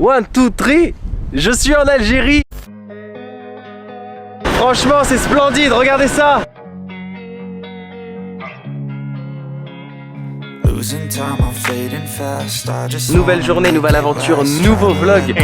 1, 2, 3, je suis en Algérie. Franchement, c'est splendide, regardez ça. Nouvelle journée, nouvelle aventure, nouveau vlog.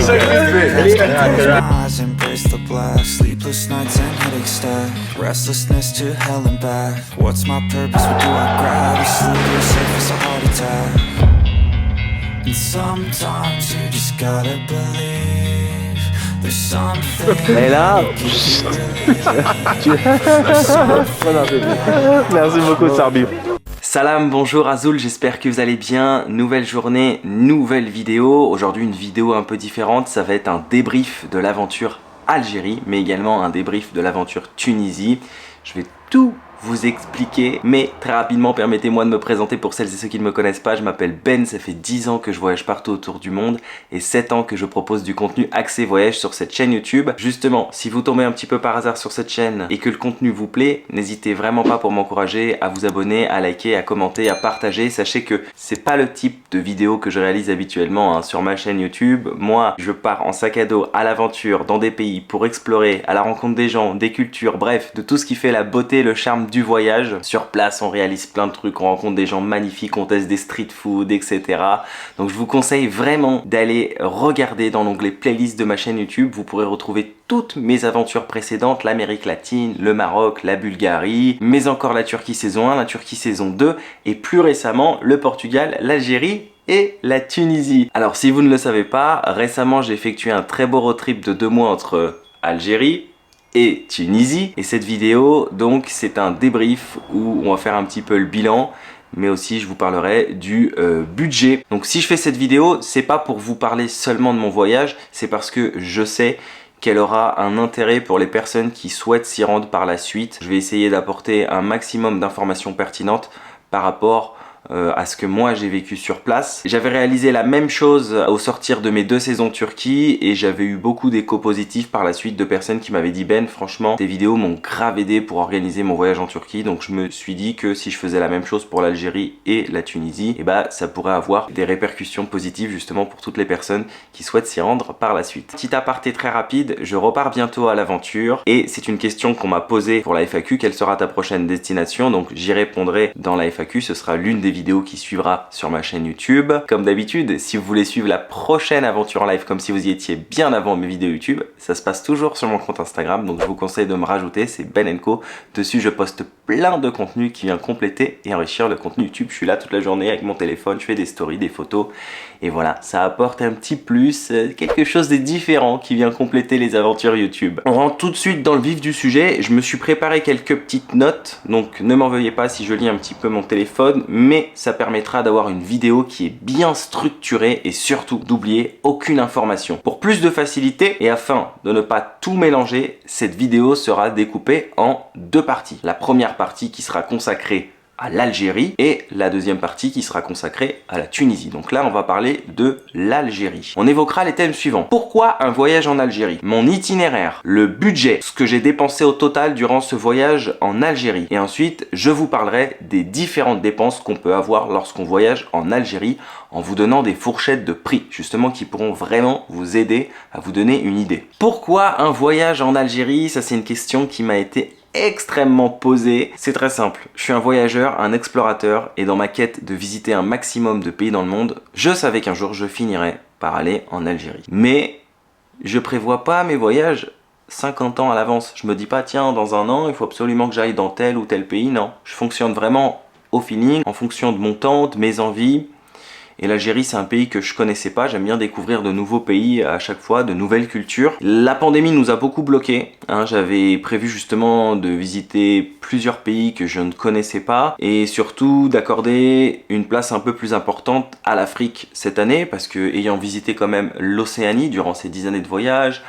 Et là, merci beaucoup Sarbi. Salam, bonjour Azul, j'espère que vous allez bien. Nouvelle journée, nouvelle vidéo. Aujourd'hui une vidéo un peu différente, ça va être un débrief de l'aventure Algérie, mais également un débrief de l'aventure Tunisie. Je vais tout vous expliquer, mais très rapidement permettez-moi de me présenter pour celles et ceux qui ne me connaissent pas. Je m'appelle Ben, ça fait 10 ans que je voyage partout autour du monde et 7 ans que je propose du contenu axé voyage sur cette chaîne YouTube. Justement, si vous tombez un petit peu par hasard sur cette chaîne et que le contenu vous plaît, n'hésitez vraiment pas pour m'encourager à vous abonner, à liker, à commenter, à partager. Sachez que c'est pas le type de vidéo que je réalise habituellement sur ma chaîne YouTube. Moi, je pars en sac à dos à l'aventure dans des pays pour explorer, à la rencontre des gens, des cultures, bref, de tout ce qui fait la beauté, le charme du voyage. Sur place, on réalise plein de trucs, on rencontre des gens magnifiques, on teste des street food, etc. Donc je vous conseille vraiment d'aller regarder dans l'onglet playlist de ma chaîne YouTube. Vous pourrez retrouver toutes mes aventures précédentes, l'Amérique latine, le Maroc, la Bulgarie, mais encore la Turquie saison 1, la Turquie saison 2 et plus récemment le Portugal, l'Algérie et la Tunisie. Alors si vous ne le savez pas, récemment j'ai effectué un très beau road trip de 2 mois entre Algérie et Tunisie. Et cette vidéo, donc, c'est un débrief où on va faire un petit peu le bilan, mais aussi je vous parlerai du budget. Donc si je fais cette vidéo, c'est pas pour vous parler seulement de mon voyage, c'est parce que je sais qu'elle aura un intérêt pour les personnes qui souhaitent s'y rendre par la suite. Je vais essayer d'apporter un maximum d'informations pertinentes par rapport à ce que moi j'ai vécu sur place. J'avais réalisé la même chose au sortir de mes 2 saisons Turquie et j'avais eu beaucoup d'échos positifs par la suite de personnes qui m'avaient dit Ben, franchement tes vidéos m'ont grave aidé pour organiser mon voyage en Turquie. Donc je me suis dit que si je faisais la même chose pour l'Algérie et la Tunisie, et bah ça pourrait avoir des répercussions positives justement pour toutes les personnes qui souhaitent s'y rendre par la suite. Petit aparté très rapide, je repars bientôt à l'aventure et c'est une question qu'on m'a posée pour la FAQ, quelle sera ta prochaine destination? Donc j'y répondrai dans la FAQ, ce sera l'une des vidéo qui suivra sur ma chaîne YouTube. Comme d'habitude, si vous voulez suivre la prochaine aventure en live comme si vous y étiez bien avant mes vidéos YouTube, ça se passe toujours sur mon compte Instagram, donc je vous conseille de me rajouter, c'est Ben & Co. Dessus je poste plein de contenu qui vient compléter et enrichir le contenu YouTube. Je suis là toute la journée avec mon téléphone, je fais des stories, des photos et voilà, ça apporte un petit plus, quelque chose de différent qui vient compléter les aventures YouTube. On rentre tout de suite dans le vif du sujet. Je me suis préparé quelques petites notes, donc ne m'en veuillez pas si je lis un petit peu mon téléphone, mais ça permettra d'avoir une vidéo qui est bien structurée et surtout d'oublier aucune information. Pour plus de facilité et afin de ne pas tout mélanger, cette vidéo sera découpée en 2 parties. La première partie qui sera consacrée à l'Algérie et la deuxième partie qui sera consacrée à la Tunisie. Donc là, on va parler de l'Algérie. On évoquera les thèmes suivants. Pourquoi un voyage en Algérie? Mon itinéraire, le budget, ce que j'ai dépensé au total durant ce voyage en Algérie. Et ensuite, je vous parlerai des différentes dépenses qu'on peut avoir lorsqu'on voyage en Algérie en vous donnant des fourchettes de prix, justement, qui pourront vraiment vous aider à vous donner une idée. Pourquoi un voyage en Algérie? Ça, c'est une question qui m'a été extrêmement posé. C'est très simple, je suis un voyageur, un explorateur et dans ma quête de visiter un maximum de pays dans le monde, je savais qu'un jour je finirais par aller en Algérie. Mais je prévois pas mes voyages 50 ans à l'avance. Je me dis pas tiens dans un an il faut absolument que j'aille dans tel ou tel pays, non. Je fonctionne vraiment au feeling, en fonction de mon temps, de mes envies. Et l'Algérie, c'est un pays que je connaissais pas. J'aime bien découvrir de nouveaux pays à chaque fois, de nouvelles cultures. La pandémie nous a beaucoup bloqués. J'avais prévu justement de visiter plusieurs pays que je ne connaissais pas et surtout d'accorder une place un peu plus importante à l'Afrique cette année parce que ayant visité quand même l'Océanie durant ces 10 années de voyage,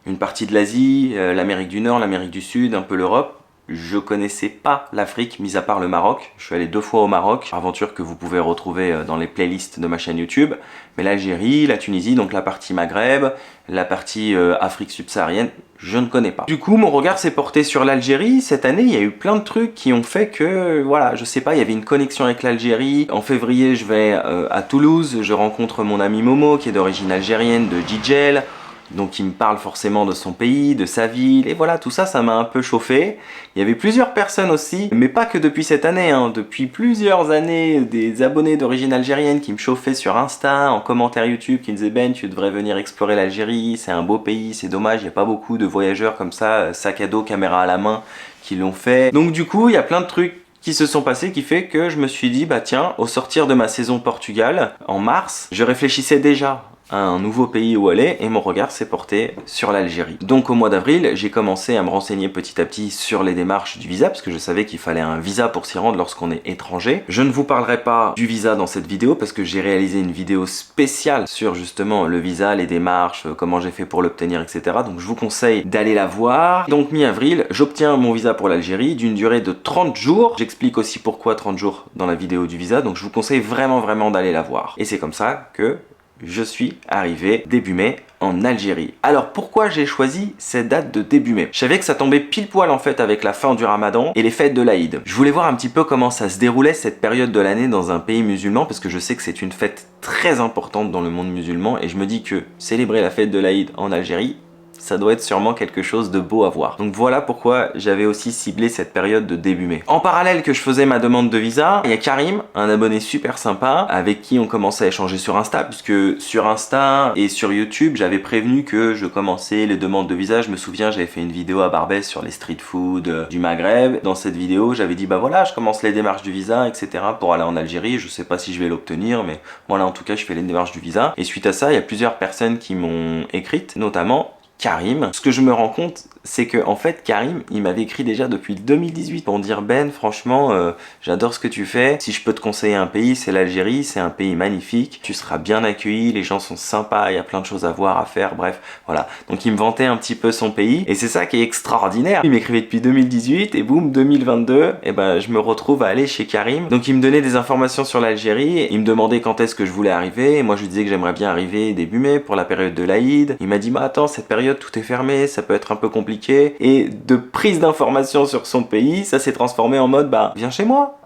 une partie de l'Asie, l'Amérique du Nord, l'Amérique du Sud, un peu l'Europe, je connaissais pas l'Afrique, mis à part le Maroc. Je suis allé 2 fois au Maroc, aventure que vous pouvez retrouver dans les playlists de ma chaîne YouTube. Mais l'Algérie, la Tunisie, donc la partie Maghreb, la partie Afrique subsaharienne, je ne connais pas. Du coup, mon regard s'est porté sur l'Algérie. Cette année, il y a eu plein de trucs qui ont fait que, voilà, je sais pas, il y avait une connexion avec l'Algérie. En février, je vais à Toulouse, je rencontre mon ami Momo, qui est d'origine algérienne, de Djidjel. Donc il me parle forcément de son pays, de sa ville, et voilà, tout ça, ça m'a un peu chauffé. Il y avait plusieurs personnes aussi, mais pas que depuis cette année, hein, depuis plusieurs années, des abonnés d'origine algérienne qui me chauffaient sur Insta, en commentaire YouTube, qui me disaient « Ben, tu devrais venir explorer l'Algérie, c'est un beau pays, c'est dommage, il n'y a pas beaucoup de voyageurs comme ça, sac à dos, caméra à la main, qui l'ont fait. » Donc du coup, il y a plein de trucs qui se sont passés qui fait que je me suis dit, bah tiens, au sortir de ma saison Portugal, en mars, je réfléchissais déjà à un nouveau pays où aller et mon regard s'est porté sur l'Algérie. Donc au mois d'avril, j'ai commencé à me renseigner petit à petit sur les démarches du visa parce que je savais qu'il fallait un visa pour s'y rendre lorsqu'on est étranger. Je ne vous parlerai pas du visa dans cette vidéo parce que j'ai réalisé une vidéo spéciale sur justement le visa, les démarches, comment j'ai fait pour l'obtenir, etc. Donc je vous conseille d'aller la voir. Donc mi-avril, j'obtiens mon visa pour l'Algérie d'une durée de 30 jours. J'explique aussi pourquoi 30 jours dans la vidéo du visa, donc je vous conseille vraiment d'aller la voir. Et c'est comme ça que je suis arrivé début mai en Algérie. Alors pourquoi j'ai choisi cette date de début mai? Je savais que ça tombait pile poil en fait avec la fin du Ramadan et les fêtes de l'Aïd. Je voulais voir un petit peu comment ça se déroulait cette période de l'année dans un pays musulman parce que je sais que c'est une fête très importante dans le monde musulman et je me dis que célébrer la fête de l'Aïd en Algérie, ça doit être sûrement quelque chose de beau à voir. Donc voilà pourquoi j'avais aussi ciblé cette période de début mai. En parallèle que je faisais ma demande de visa, il y a Karim, un abonné super sympa, avec qui on commençait à échanger sur Insta, puisque sur Insta et sur YouTube, j'avais prévenu que je commençais les demandes de visa. Je me souviens, j'avais fait une vidéo à Barbès sur les street food du Maghreb. Dans cette vidéo, j'avais dit, bah voilà, je commence les démarches du visa, etc. pour aller en Algérie. Je sais pas si je vais l'obtenir, mais voilà, en tout cas, je fais les démarches du visa. Et suite à ça, il y a plusieurs personnes qui m'ont écrite, notamment Karim. Ce que je me rends compte, c'est que en fait Karim, il m'avait écrit déjà depuis 2018 pour dire Ben, franchement, j'adore ce que tu fais. Si je peux te conseiller un pays, c'est l'Algérie. C'est un pays magnifique. Tu seras bien accueilli. Les gens sont sympas. Il y a plein de choses à voir, à faire. Bref, voilà. Donc il me vantait un petit peu son pays et c'est ça qui est extraordinaire. Il m'écrivait depuis 2018 et boum, 2022, et ben je me retrouve à aller chez Karim. Donc il me donnait des informations sur l'Algérie. Il me demandait quand est-ce que je voulais arriver. Et moi je lui disais que j'aimerais bien arriver début mai pour la période de l'Aïd. Il m'a dit bah attends, cette période tout est fermé, ça peut être un peu compliqué. Et de prise d'informations sur son pays, ça s'est transformé en mode bah viens chez moi.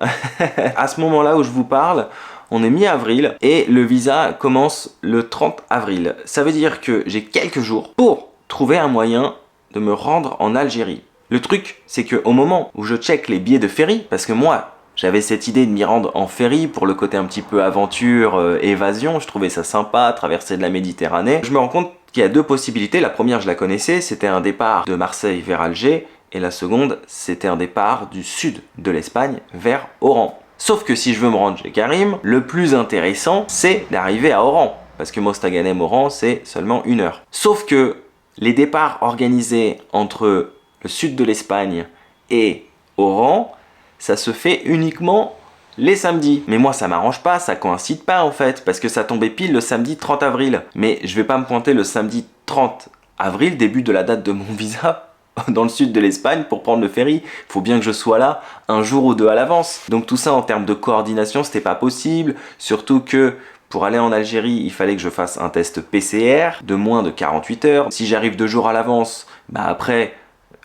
À ce moment-là où je vous parle, on est mi-avril et le visa commence le 30 avril. Ça veut dire que j'ai quelques jours pour trouver un moyen de me rendre en Algérie. Le truc, c'est que au moment où je check les billets de ferry, parce que moi j'avais cette idée de m'y rendre en ferry pour le côté un petit peu aventure, évasion, je trouvais ça sympa, traverser de la Méditerranée. Je me rends compte qu'il y a 2 possibilités. La première, je la connaissais, c'était un départ de Marseille vers Alger, et la seconde, c'était un départ du sud de l'Espagne vers Oran. Sauf que si je veux me rendre chez Karim, le plus intéressant, c'est d'arriver à Oran, parce que Mostaganem-Oran, c'est seulement 1 heure. Sauf que les départs organisés entre le sud de l'Espagne et Oran, ça se fait uniquement les samedis. Mais moi ça m'arrange pas, ça coïncide pas en fait, parce que ça tombait pile le samedi 30 avril. Mais je vais pas me pointer le samedi 30 avril, début de la date de mon visa, dans le sud de l'Espagne pour prendre le ferry. Il faut bien que je sois là un jour ou 2 à l'avance. Donc tout ça en termes de coordination, c'était pas possible, surtout que pour aller en Algérie, il fallait que je fasse un test PCR de moins de 48 heures. Si j'arrive 2 jours à l'avance, bah après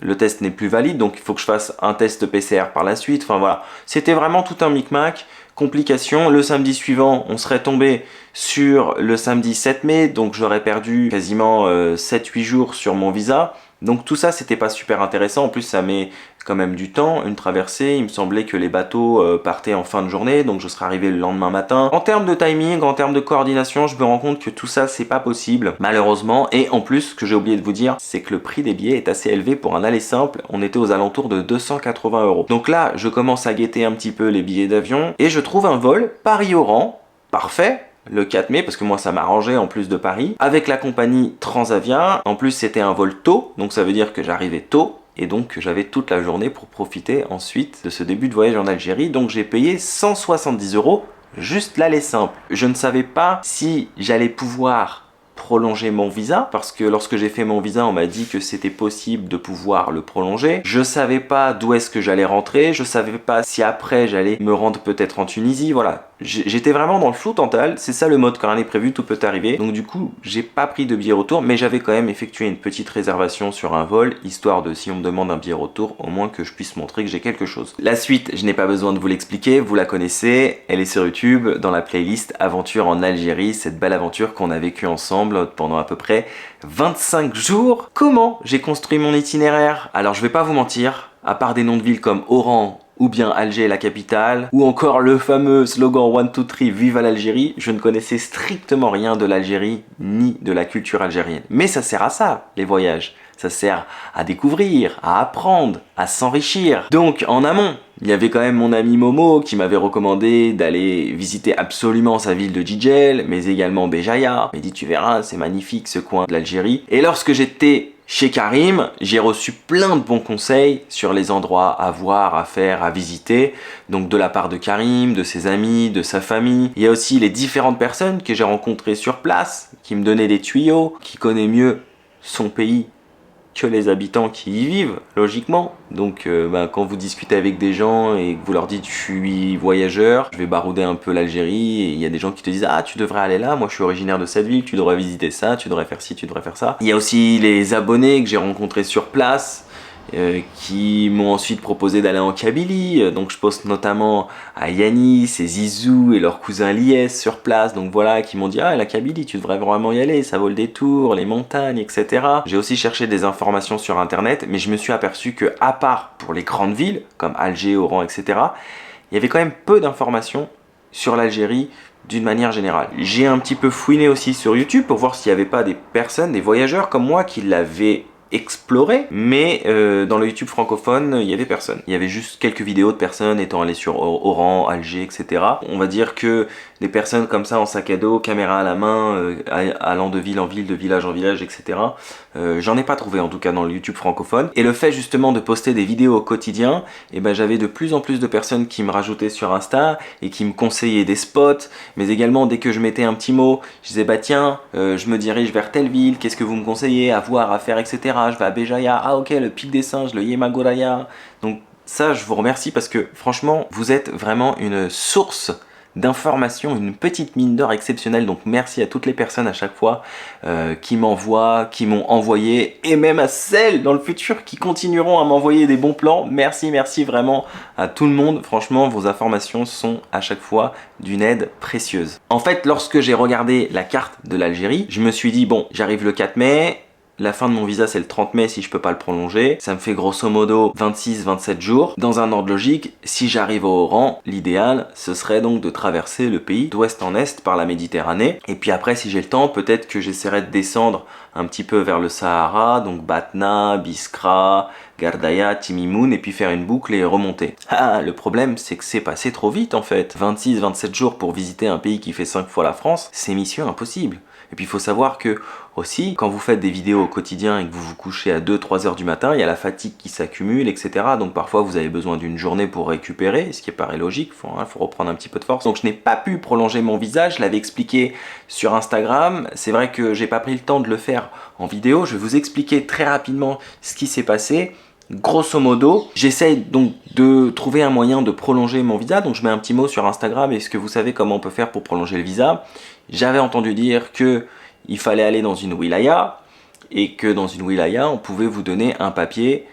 le test n'est plus valide, donc il faut que je fasse un test PCR par la suite. Enfin voilà, c'était vraiment tout un micmac, complication. Le samedi suivant, on serait tombé sur le samedi 7 mai, donc j'aurais perdu quasiment 7-8 jours sur mon visa. Donc tout ça, c'était pas super intéressant. En plus, ça met quand même du temps, une traversée. Il me semblait que les bateaux partaient en fin de journée, donc je serais arrivé le lendemain matin. En termes de timing, en termes de coordination, je me rends compte que tout ça, c'est pas possible, malheureusement. Et en plus, ce que j'ai oublié de vous dire, c'est que le prix des billets est assez élevé pour un aller simple. On était aux alentours de 280 €. Donc là, je commence à guetter un petit peu les billets d'avion et je trouve un vol Paris-Oran, parfait. Le 4 mai, parce que moi ça m'arrangeait en plus de Paris, avec la compagnie Transavia. En plus c'était un vol tôt, donc ça veut dire que j'arrivais tôt, et donc j'avais toute la journée pour profiter ensuite de ce début de voyage en Algérie. Donc j'ai payé 170 € juste l'aller simple. Je ne savais pas si j'allais pouvoir prolonger mon visa parce que lorsque j'ai fait mon visa on m'a dit que c'était possible de pouvoir le prolonger. Je savais pas d'où est-ce que j'allais rentrer, je savais pas si après j'allais me rendre peut-être en Tunisie, voilà. J'étais vraiment dans le flou total, c'est ça le mode quand rien n'est prévu, tout peut arriver. Donc du coup j'ai pas pris de billet retour mais j'avais quand même effectué une petite réservation sur un vol, histoire de si on me demande un billet retour, au moins que je puisse montrer que j'ai quelque chose. La suite, je n'ai pas besoin de vous l'expliquer, vous la connaissez, elle est sur YouTube dans la playlist Aventure en Algérie, cette belle aventure qu'on a vécue ensemble pendant à peu près 25 jours. Comment j'ai construit mon itinéraire? Alors je vais pas vous mentir, à part des noms de villes comme Oran ou bien Alger la capitale, ou encore le fameux slogan 1, 2, 3, vive à l'Algérie, je ne connaissais strictement rien de l'Algérie ni de la culture algérienne. Mais ça sert à ça, les voyages. Ça sert à découvrir, à apprendre, à s'enrichir. Donc en amont, il y avait quand même mon ami Momo qui m'avait recommandé d'aller visiter absolument sa ville de Djidjel, mais également Béjaïa. Il m'a dit tu verras, c'est magnifique ce coin de l'Algérie. Et lorsque j'étais chez Karim, j'ai reçu plein de bons conseils sur les endroits à voir, à faire, à visiter. Donc de la part de Karim, de ses amis, de sa famille. Il y a aussi les différentes personnes que j'ai rencontrées sur place, qui me donnaient des tuyaux, qui connaissent mieux son pays que les habitants qui y vivent, logiquement. Donc quand vous discutez avec des gens et que vous leur dites je suis voyageur, je vais barouder un peu l'Algérie, et il y a des gens qui te disent ah tu devrais aller là, moi je suis originaire de cette ville, tu devrais visiter ça, tu devrais faire ci, tu devrais faire ça. Il y a aussi les abonnés que j'ai rencontrés sur place, qui m'ont ensuite proposé d'aller en Kabylie, donc je pense notamment à Yanis et Zizou et leur cousin Lies sur place, donc voilà, qui m'ont dit ah la Kabylie tu devrais vraiment y aller, ça vaut le détour, les montagnes, etc. J'ai aussi cherché des informations sur internet, mais je me suis aperçu que à part pour les grandes villes comme Alger, Oran, etc., il y avait quand même peu d'informations sur l'Algérie d'une manière générale. J'ai un petit peu fouiné aussi sur YouTube pour voir s'il n'y avait pas des personnes, des voyageurs comme moi qui l'avaient exploré, mais dans le YouTube francophone, il y avait personne. Il y avait juste quelques vidéos de personnes étant allées sur Oran, Alger, etc. On va dire que des personnes comme ça en sac à dos, caméra à la main, allant de ville en ville, de village en village, etc. J'en ai pas trouvé en tout cas dans le YouTube francophone. Et le fait justement de poster des vidéos au quotidien, et ben j'avais de plus en plus de personnes qui me rajoutaient sur Insta et qui me conseillaient des spots, mais également dès que je mettais un petit mot, je disais bah tiens, je me dirige vers telle ville, qu'est-ce que vous me conseillez à voir, à faire, etc. Je vais à Béjaïa, ah ok, le pic des singes, le Yemagoraya. Donc ça, je vous remercie parce que franchement, vous êtes vraiment une source d'informations, une petite mine d'or exceptionnelle. Donc merci à toutes les personnes à chaque fois qui m'envoient, qui m'ont envoyé, et même à celles dans le futur qui continueront à m'envoyer des bons plans. Merci, merci vraiment à tout le monde. Franchement, vos informations sont à chaque fois d'une aide précieuse. En fait, lorsque j'ai regardé la carte de l'Algérie, je me suis dit bon, j'arrive le 4 mai, la fin de mon visa c'est le 30 mai si je peux pas le prolonger. Ça me fait grosso modo 26-27 jours. Dans un ordre logique, si j'arrive au Oran, l'idéal ce serait donc de traverser le pays d'ouest en est par la Méditerranée. Et puis après si j'ai le temps, peut-être que j'essaierai de descendre un petit peu vers le Sahara, donc Batna, Biskra, Gardaya, Timimoun, et puis faire une boucle et remonter. Ah, le problème c'est que c'est passé trop vite en fait. 26-27 jours pour visiter un pays qui fait 5 fois la France, c'est mission impossible. Et puis il faut savoir que aussi, quand vous faites des vidéos au quotidien et que vous vous couchez à 2-3 heures du matin, il y a la fatigue qui s'accumule, etc. Donc parfois vous avez besoin d'une journée pour récupérer, ce qui paraît logique, faut reprendre un petit peu de force. Donc je n'ai pas pu prolonger mon visa, je l'avais expliqué sur Instagram. C'est vrai que j'ai pas pris le temps de le faire en vidéo, je vais vous expliquer très rapidement ce qui s'est passé. Grosso modo, j'essaye donc de trouver un moyen de prolonger mon visa, donc je mets un petit mot sur Instagram. Est-ce que vous savez comment on peut faire pour prolonger le visa? J'avais entendu dire que il fallait aller dans une wilaya et que dans une wilaya, on pouvait vous donner un papier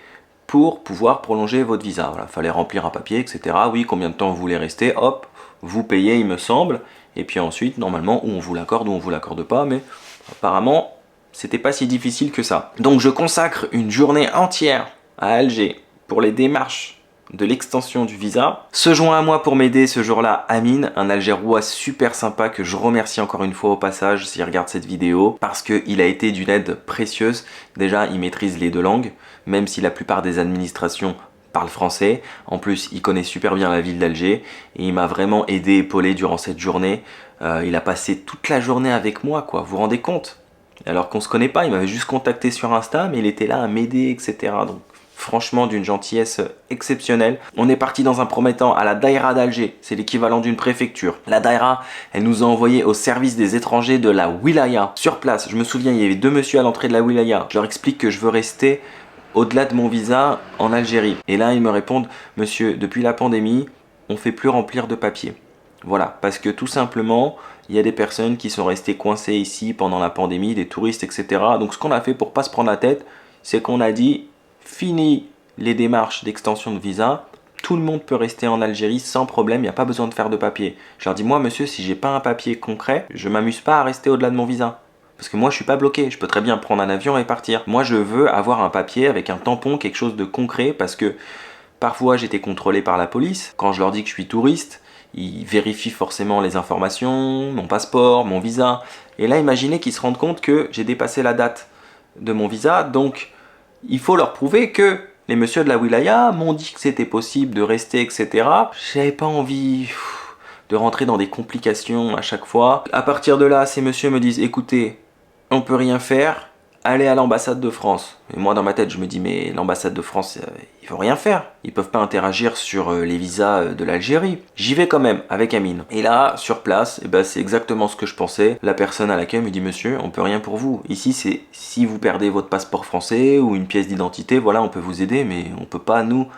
pour pouvoir prolonger votre visa. Voilà, fallait remplir un papier, etc. Oui, combien de temps vous voulez rester? Hop, vous payez, il me semble. Et puis ensuite, normalement, ou on vous l'accorde ou on vous l'accorde pas, mais apparemment, c'était pas si difficile que ça. Donc je consacre une journée entière à Alger pour les démarches de l'extension du visa. Se joint à moi pour m'aider ce jour-là Amine, un Algérois super sympa que je remercie encore une fois au passage s'il regarde cette vidéo, parce qu'il a été d'une aide précieuse. Déjà, il maîtrise les deux langues, même si la plupart des administrations parlent français. En plus, il connaît super bien la ville d'Alger et il m'a vraiment aidé, épaulé durant cette journée. Il a passé toute la journée avec moi, quoi. Vous vous rendez compte? Alors qu'on se connaît pas, il m'avait juste contacté sur Insta, mais il était là à m'aider, etc. Donc franchement d'une gentillesse exceptionnelle. On est parti dans un premier temps à la Daïra d'Alger, c'est l'équivalent d'une préfecture. La Daïra, elle nous a envoyés au service des étrangers de la Wilaya. Sur place, je me souviens, il y avait 2 messieurs à l'entrée de la Wilaya. Je leur explique que je veux rester au-delà de mon visa en Algérie. Et là, ils me répondent, monsieur, depuis la pandémie, on ne fait plus remplir de papiers. Voilà, parce que tout simplement, il y a des personnes qui sont restées coincées ici pendant la pandémie, des touristes, etc. Donc ce qu'on a fait pour pas se prendre la tête, c'est qu'on a dit, fini les démarches d'extension de visa, tout le monde peut rester en Algérie sans problème, il n'y a pas besoin de faire de papier. Je leur dis, moi monsieur, si j'ai pas un papier concret, je m'amuse pas à rester au-delà de mon visa. Parce que moi je suis pas bloqué, je peux très bien prendre un avion et partir. Moi je veux avoir un papier avec un tampon, quelque chose de concret, parce que parfois j'étais contrôlé par la police. Quand je leur dis que je suis touriste, ils vérifient forcément les informations, mon passeport, mon visa. Et là imaginez qu'ils se rendent compte que j'ai dépassé la date de mon visa, donc il faut leur prouver que les messieurs de la Wilaya m'ont dit que c'était possible de rester, etc. J'avais pas envie de rentrer dans des complications à chaque fois. À partir de là, ces messieurs me disent, écoutez, on peut rien faire, allez à l'ambassade de France. Et moi dans ma tête je me dis, mais l'ambassade de France, ils vont rien faire. Ils peuvent pas interagir sur les visas de l'Algérie. J'y vais quand même avec Amine. Et là, sur place, eh ben, c'est exactement ce que je pensais. La personne à l'accueil me dit, monsieur, on peut rien pour vous. Ici, c'est si vous perdez votre passeport français ou une pièce d'identité, voilà, on peut vous aider, mais on peut pas, nous,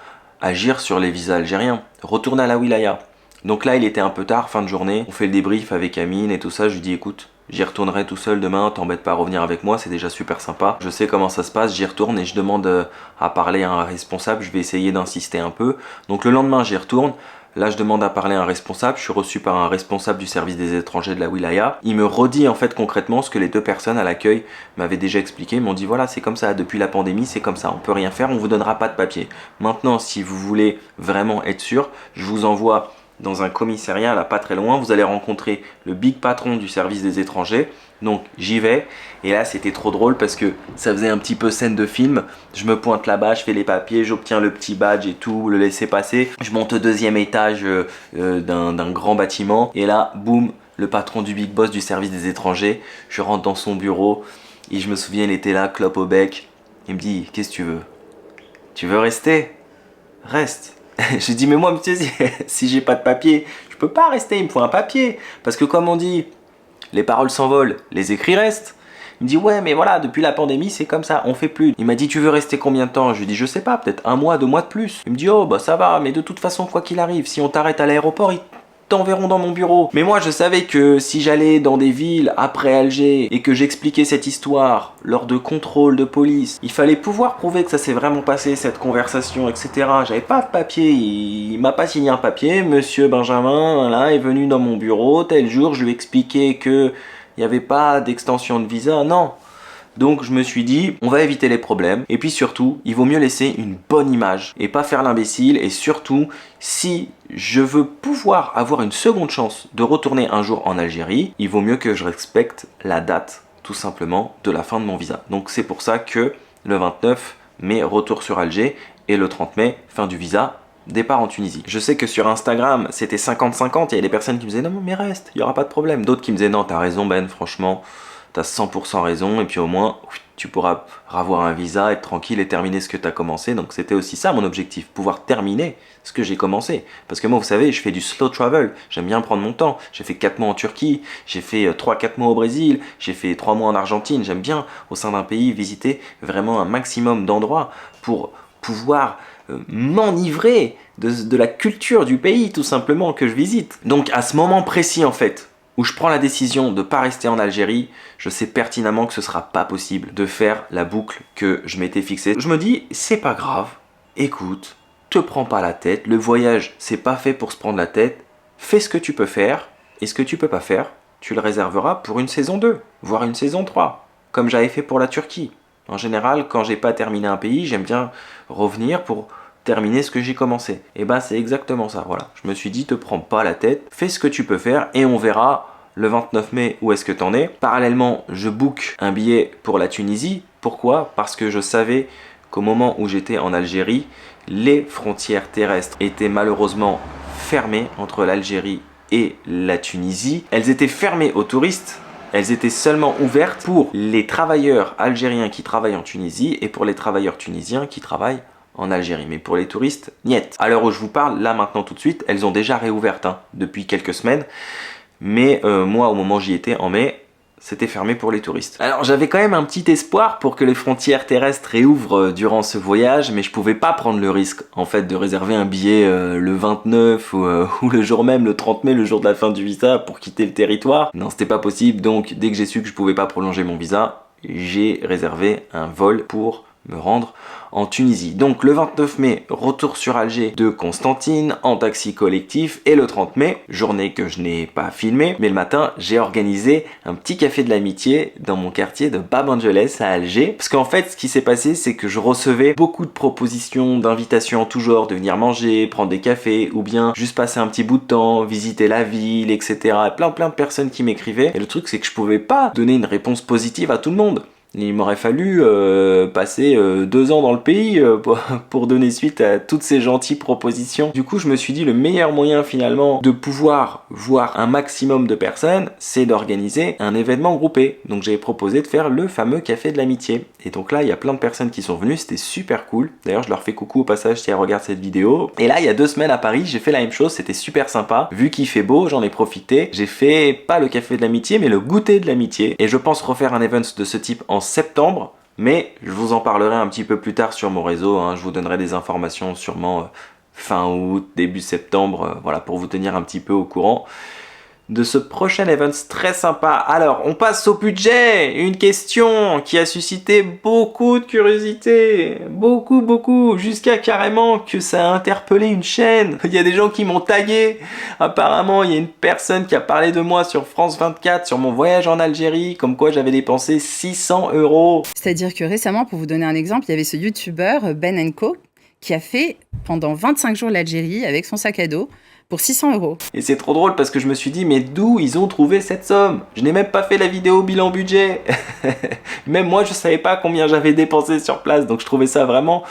agir sur les visas algériens. Retourne à la Wilaya. Donc là, il était un peu tard, fin de journée. On fait le débrief avec Amine et tout ça. Je lui dis, écoute, j'y retournerai tout seul demain, t'embête pas à revenir avec moi, c'est déjà super sympa. Je sais comment ça se passe, j'y retourne et je demande à parler à un responsable, je vais essayer d'insister un peu. Donc le lendemain, j'y retourne. Là, je demande à parler à un responsable, je suis reçu par un responsable du service des étrangers de la Wilaya. Il me redit en fait concrètement ce que les 2 personnes à l'accueil m'avaient déjà expliqué. Ils m'ont dit voilà, c'est comme ça, depuis la pandémie, c'est comme ça, on peut rien faire, on vous donnera pas de papier. Maintenant, si vous voulez vraiment être sûr, je vous envoie dans un commissariat là pas très loin, vous allez rencontrer le big patron du service des étrangers. Donc j'y vais et là c'était trop drôle parce que ça faisait un petit peu scène de film. Je me pointe là-bas, je fais les papiers, j'obtiens le petit badge et tout, le laissez-passer. Je monte au 2e étage d'un grand bâtiment et là boum, le patron du big boss du service des étrangers. Je rentre dans son bureau et je me souviens, il était là, clope au bec. Il me dit, qu'est-ce que tu veux? Tu veux rester? Reste. J'ai dit mais moi monsieur, si j'ai pas de papier, je peux pas rester, il me faut un papier. Parce que comme on dit, les paroles s'envolent, les écrits restent. Il me dit ouais mais voilà, depuis la pandémie c'est comme ça, on fait plus. Il m'a dit tu veux rester combien de temps? Je lui dis je sais pas, peut-être 1 mois, 2 mois de plus. Il me dit oh bah ça va, mais de toute façon quoi qu'il arrive, si on t'arrête à l'aéroport, ils t'enverront dans mon bureau. Mais moi je savais que si j'allais dans des villes après Alger et que j'expliquais cette histoire lors de contrôles de police, il fallait pouvoir prouver que ça s'est vraiment passé, cette conversation, etc. J'avais pas de papier, il m'a pas signé un papier. Monsieur Benjamin voilà, est venu dans mon bureau tel jour, je lui ai expliqué que il n'y avait pas d'extension de visa, non. Donc je me suis dit, on va éviter les problèmes. Et puis surtout, il vaut mieux laisser une bonne image et pas faire l'imbécile. Et surtout, si je veux pouvoir avoir une seconde chance de retourner un jour en Algérie, il vaut mieux que je respecte la date, tout simplement, de la fin de mon visa. Donc c'est pour ça que le 29 mai, retour sur Alger, et le 30 mai, fin du visa, départ en Tunisie. Je sais que sur Instagram, c'était 50-50. Il y a des personnes qui me disaient, non mais reste, il n'y aura pas de problème. D'autres qui me disaient, non, t'as raison Ben, franchement, t'as 100% raison, et puis au moins tu pourras avoir un visa, être tranquille et terminer ce que t'as commencé. Donc c'était aussi ça mon objectif, pouvoir terminer ce que j'ai commencé. Parce que moi vous savez, je fais du slow travel, j'aime bien prendre mon temps. J'ai fait 4 mois en Turquie, j'ai fait 3-4 mois au Brésil, j'ai fait 3 mois en Argentine. J'aime bien au sein d'un pays visiter vraiment un maximum d'endroits pour pouvoir m'enivrer de la culture du pays tout simplement que je visite. Donc à ce moment précis en fait, où je prends la décision de ne pas rester en Algérie, je sais pertinemment que ce sera pas possible de faire la boucle que je m'étais fixée. Je me dis, c'est pas grave, écoute, te prends pas la tête, le voyage, c'est pas fait pour se prendre la tête, fais ce que tu peux faire, et ce que tu peux pas faire, tu le réserveras pour une saison 2, voire une saison 3, comme j'avais fait pour la Turquie. En général, quand j'ai pas terminé un pays, j'aime bien revenir pour terminer ce que j'ai commencé. Et ben c'est exactement ça, voilà. Je me suis dit, te prends pas la tête, fais ce que tu peux faire et on verra le 29 mai où est-ce que t'en es. Parallèlement, je book un billet pour la Tunisie. Pourquoi? Parce que je savais qu'au moment où j'étais en Algérie, les frontières terrestres étaient malheureusement fermées entre l'Algérie et la Tunisie. Elles étaient fermées aux touristes. Elles étaient seulement ouvertes pour les travailleurs algériens qui travaillent en Tunisie et pour les travailleurs tunisiens qui travaillent en Algérie, mais pour les touristes, niet. À l'heure où je vous parle, là maintenant tout de suite, elles ont déjà réouvert depuis quelques semaines, mais moi au moment où j'y étais en mai, c'était fermé pour les touristes. Alors j'avais quand même un petit espoir pour que les frontières terrestres réouvrent durant ce voyage, mais je pouvais pas prendre le risque en fait de réserver un billet le 29 ou le jour même, le 30 mai, le jour de la fin du visa pour quitter le territoire. Non, c'était pas possible, donc dès que j'ai su que je pouvais pas prolonger mon visa, j'ai réservé un vol pour me rendre en Tunisie. Donc le 29 mai, retour sur Alger de Constantine en taxi collectif, et le 30 mai, journée que je n'ai pas filmée, mais le matin j'ai organisé un petit café de l'amitié dans mon quartier de Bab Angeles à Alger, parce qu'en fait ce qui s'est passé c'est que je recevais beaucoup de propositions, d'invitations en tout genre, de venir manger, prendre des cafés, ou bien juste passer un petit bout de temps, visiter la ville, etc. Plein de personnes qui m'écrivaient, et le truc c'est que je pouvais pas donner une réponse positive à tout le monde. Il m'aurait fallu passer 2 ans dans le pays pour donner suite à toutes ces gentilles propositions. Du coup, je me suis dit le meilleur moyen finalement de pouvoir voir un maximum de personnes, c'est d'organiser un événement groupé. Donc j'ai proposé de faire le fameux café de l'amitié. Et donc là, il y a plein de personnes qui sont venues, c'était super cool. D'ailleurs, je leur fais coucou au passage si elles regardent cette vidéo. Et là, il y a 2 semaines à Paris, j'ai fait la même chose, c'était super sympa. Vu qu'il fait beau, j'en ai profité. J'ai fait pas le café de l'amitié, mais le goûter de l'amitié. Et je pense refaire un event de ce type en septembre, mais je vous en parlerai un petit peu plus tard sur mon réseau, hein. Je vous donnerai des informations sûrement fin août, début septembre, voilà, pour vous tenir un petit peu au courant de ce prochain event très sympa. Alors, on passe au budget. Une question qui a suscité beaucoup de curiosité. Beaucoup. Jusqu'à carrément que ça a interpellé une chaîne. Il y a des gens qui m'ont tagué. Apparemment, il y a une personne qui a parlé de moi sur France 24, sur mon voyage en Algérie, comme quoi j'avais dépensé 600 €. C'est-à-dire que récemment, pour vous donner un exemple, il y avait ce youtubeur Ben Co qui a fait pendant 25 jours l'Algérie avec son sac à dos pour 600 €. Et c'est trop drôle parce que je me suis dit, mais d'où ils ont trouvé cette somme? Je n'ai même pas fait la vidéo bilan budget. Même moi, je savais pas combien j'avais dépensé sur place, donc je trouvais ça vraiment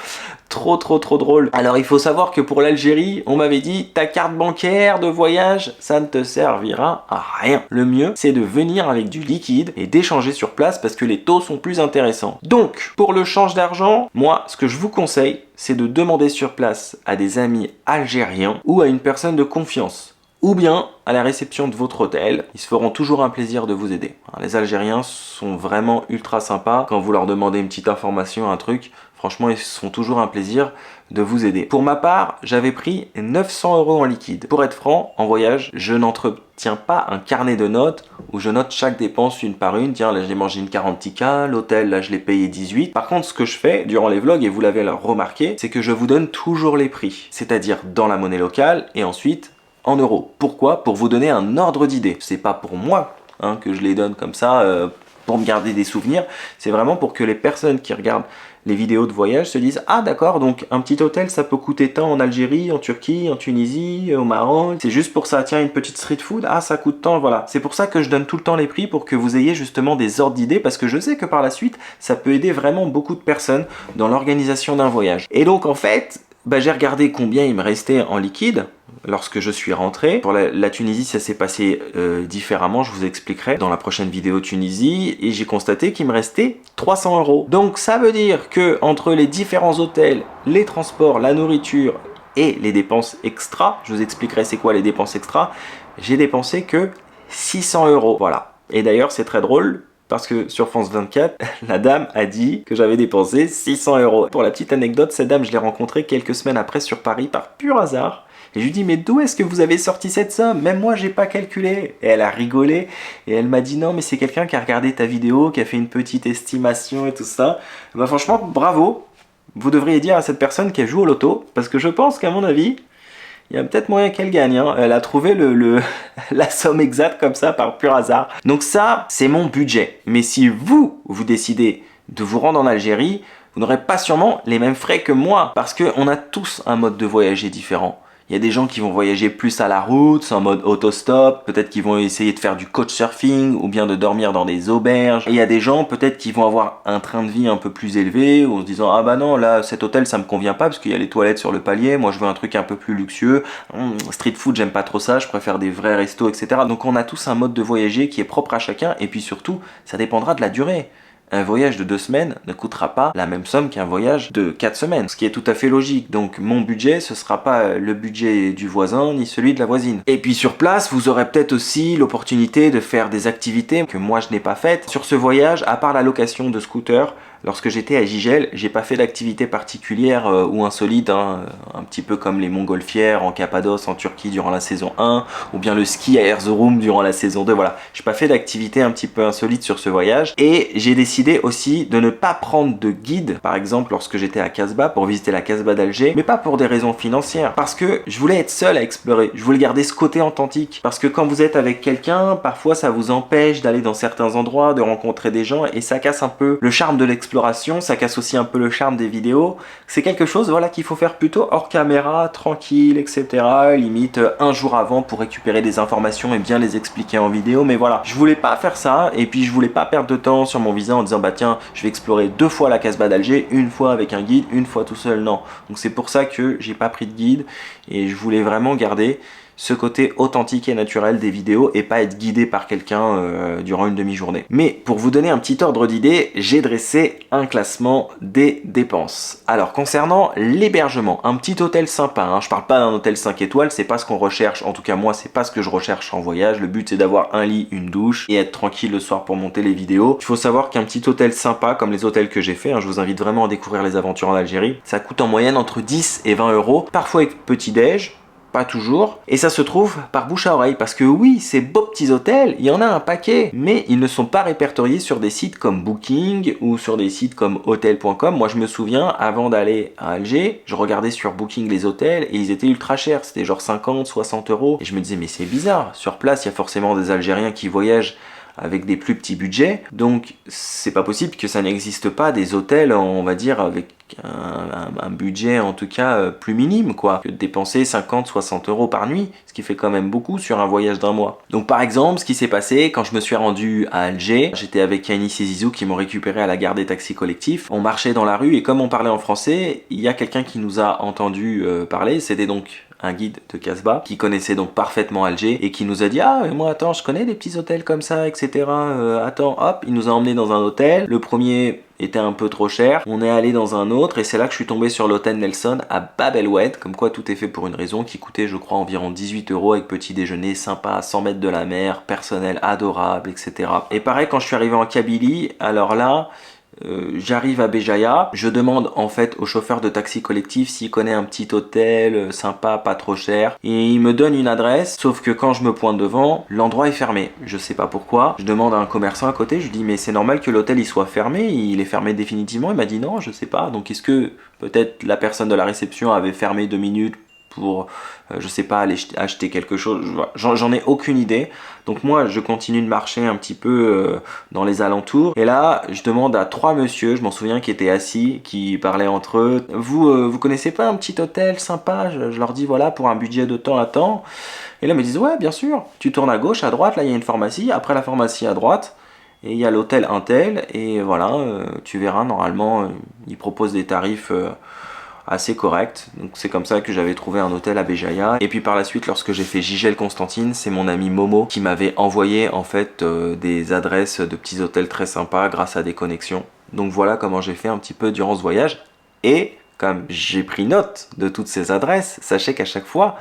trop drôle. Alors il faut savoir que pour l'Algérie, on m'avait dit ta carte bancaire de voyage, ça ne te servira à rien. Le mieux, c'est de venir avec du liquide et d'échanger sur place parce que les taux sont plus intéressants. Donc, pour le change d'argent, moi, ce que je vous conseille, c'est de demander sur place à des amis algériens ou à une personne de confiance, ou bien à la réception de votre hôtel. Ils se feront toujours un plaisir de vous aider. Les Algériens sont vraiment ultra sympas. Quand vous leur demandez une petite information, un truc, franchement, ils se font toujours un plaisir de vous aider. Pour ma part, j'avais pris 900 € en liquide. Pour être franc, en voyage, je n'entretiens pas un carnet de notes où je note chaque dépense une par une. Tiens, là j'ai mangé une 40 tika, l'hôtel, là je l'ai payé 18. Par contre, ce que je fais durant les vlogs, et vous l'avez remarqué, c'est que je vous donne toujours les prix. C'est-à-dire dans la monnaie locale et ensuite en euros. Pourquoi? Pour vous donner un ordre d'idée. C'est pas pour moi que je les donne comme ça pour me garder des souvenirs. C'est vraiment pour que les personnes qui regardent les vidéos de voyage se disent ah d'accord, donc un petit hôtel ça peut coûter tant en Algérie, en Turquie, en Tunisie, au Maroc, c'est juste pour ça. Tiens, une petite street food, ah ça coûte tant, voilà. C'est pour ça que je donne tout le temps les prix, pour que vous ayez justement des ordres d'idées, parce que je sais que par la suite ça peut aider vraiment beaucoup de personnes dans l'organisation d'un voyage. Et donc en fait, j'ai regardé combien il me restait en liquide lorsque je suis rentré. Pour la Tunisie, ça s'est passé différemment, je vous expliquerai dans la prochaine vidéo Tunisie, et j'ai constaté qu'il me restait 300 €. Donc ça veut dire que entre les différents hôtels, les transports, la nourriture et les dépenses extra, je vous expliquerai c'est quoi les dépenses extra, j'ai dépensé que 600 €. Voilà. Et d'ailleurs, c'est très drôle, parce que sur France 24, la dame a dit que j'avais dépensé 600 €. Pour la petite anecdote, cette dame, je l'ai rencontrée quelques semaines après sur Paris par pur hasard. Et je lui dis, mais d'où est-ce que vous avez sorti cette somme? Même moi, j'ai pas calculé. Et elle a rigolé. Et elle m'a dit, non, mais c'est quelqu'un qui a regardé ta vidéo, qui a fait une petite estimation et tout ça. Franchement, bravo. Vous devriez dire à cette personne qu'elle joue au loto. Parce que je pense qu'à mon avis, il y a peut-être moyen qu'elle gagne. Elle a trouvé la somme exacte comme ça par pur hasard. Donc ça, c'est mon budget. Mais si vous décidez de vous rendre en Algérie, vous n'aurez pas sûrement les mêmes frais que moi. Parce qu'on a tous un mode de voyager différent. Il y a des gens qui vont voyager plus à la route, en mode autostop, peut-être qu'ils vont essayer de faire du couchsurfing ou bien de dormir dans des auberges. Et il y a des gens peut-être qui vont avoir un train de vie un peu plus élevé, ou en se disant ah bah non, là cet hôtel ça me convient pas parce qu'il y a les toilettes sur le palier, moi je veux un truc un peu plus luxueux, street food j'aime pas trop ça, je préfère des vrais restos, etc. Donc on a tous un mode de voyager qui est propre à chacun, et puis surtout ça dépendra de la durée. Un voyage de 2 semaines ne coûtera pas la même somme qu'un voyage de 4 semaines, ce qui est tout à fait logique. Donc mon budget, ce sera pas le budget du voisin ni celui de la voisine. Et puis sur place, vous aurez peut-être aussi l'opportunité de faire des activités que moi je n'ai pas faites. Sur ce voyage, à part la location de scooter, lorsque j'étais à Gigel, j'ai pas fait d'activité particulière ou insolite, hein, un petit peu comme les montgolfières en Cappadoce, en Turquie durant la saison 1, ou bien le ski à Erzurum durant la saison 2, voilà. J'ai pas fait d'activité un petit peu insolite sur ce voyage, et j'ai décidé aussi de ne pas prendre de guide, par exemple lorsque j'étais à Casbah, pour visiter la Casbah d'Alger, mais pas pour des raisons financières, parce que je voulais être seul à explorer, je voulais garder ce côté authentique, parce que quand vous êtes avec quelqu'un, parfois ça vous empêche d'aller dans certains endroits, de rencontrer des gens, et ça casse un peu le charme de l'exploration, ça casse aussi un peu le charme des vidéos. C'est quelque chose, voilà, qu'il faut faire plutôt hors caméra, tranquille, etc. Limite un jour avant pour récupérer des informations et bien les expliquer en vidéo. Mais voilà, je voulais pas faire ça, et puis je voulais pas perdre de temps sur mon visa en disant bah tiens, je vais explorer 2 fois la Casbah d'Alger, une fois avec un guide, une fois tout seul. Non. Donc c'est pour ça que j'ai pas pris de guide, et je voulais vraiment garder ce côté authentique et naturel des vidéos et pas être guidé par quelqu'un durant une demi-journée. Mais pour vous donner un petit ordre d'idée, j'ai dressé un classement des dépenses. Alors concernant l'hébergement, un petit hôtel sympa, hein, je parle pas d'un hôtel 5 étoiles, c'est pas ce qu'on recherche, en tout cas moi c'est pas ce que je recherche en voyage, le but c'est d'avoir un lit, une douche et être tranquille le soir pour monter les vidéos. Il faut savoir qu'un petit hôtel sympa comme les hôtels que j'ai fait, hein, je vous invite vraiment à découvrir les aventures en Algérie, ça coûte en moyenne entre 10 et 20 euros, parfois avec petit déj, pas toujours, et ça se trouve par bouche à oreille, parce que oui, ces beaux petits hôtels, il y en a un paquet, mais ils ne sont pas répertoriés sur des sites comme Booking ou sur des sites comme hotel.com. Moi je me souviens, avant d'aller à Alger, je regardais sur Booking les hôtels et ils étaient ultra chers, c'était genre 50, 60 euros, et je me disais mais c'est bizarre, sur place il y a forcément des Algériens qui voyagent avec des plus petits budgets, donc c'est pas possible que ça n'existe pas des hôtels, on va dire, avec un budget en tout cas plus minime, quoi, que de dépenser 50-60 euros par nuit, ce qui fait quand même beaucoup sur un voyage d'1 mois. Donc par exemple, ce qui s'est passé quand je me suis rendu à Alger, j'étais avec Yanis et Zizou qui m'ont récupéré à la gare des taxis collectifs, on marchait dans la rue et comme on parlait en français, il y a quelqu'un qui nous a entendu parler, c'était donc un guide de Casbah qui connaissait donc parfaitement Alger et qui nous a dit ah mais moi attends je connais des petits hôtels comme ça etc, attends hop, il nous a emmené dans un hôtel, le premier était un peu trop cher, on est allé dans un autre et c'est là que je suis tombé sur l'hôtel Nelson à Bab El Oued, comme quoi tout est fait pour une raison, qui coûtait je crois environ 18 euros avec petit déjeuner sympa à 100 mètres de la mer, personnel adorable etc. Et pareil quand je suis arrivé en Kabylie, alors là j'arrive à Béjaïa, je demande en fait au chauffeur de taxi collectif s'il connaît un petit hôtel sympa, pas trop cher, et il me donne une adresse, sauf que quand je me pointe devant, l'endroit est fermé, je sais pas pourquoi. Je demande à un commerçant à côté, je lui dis mais c'est normal que l'hôtel il soit fermé, il est fermé définitivement, il m'a dit non je sais pas, donc est-ce que peut-être la personne de la réception avait fermé 2 minutes pour, je sais pas, aller acheter quelque chose, j'en ai aucune idée. Donc moi je continue de marcher un petit peu dans les alentours et là je demande à 3 messieurs, je m'en souviens, qui étaient assis, qui parlaient entre eux, vous connaissez pas un petit hôtel sympa? Je leur dis voilà, pour un budget de temps à temps. Et là ils me disent ouais bien sûr, tu tournes à gauche, à droite, là il y a une pharmacie, après la pharmacie à droite et il y a l'hôtel Intel et voilà, tu verras normalement ils proposent des tarifs assez correct. Donc c'est comme ça que j'avais trouvé un hôtel à Béjaïa. Et puis par la suite, lorsque j'ai fait Gigel Constantine, c'est mon ami Momo qui m'avait envoyé en fait des adresses de petits hôtels très sympas grâce à des connexions. Donc voilà comment j'ai fait un petit peu durant ce voyage. Et comme j'ai pris note de toutes ces adresses, sachez qu'à chaque fois,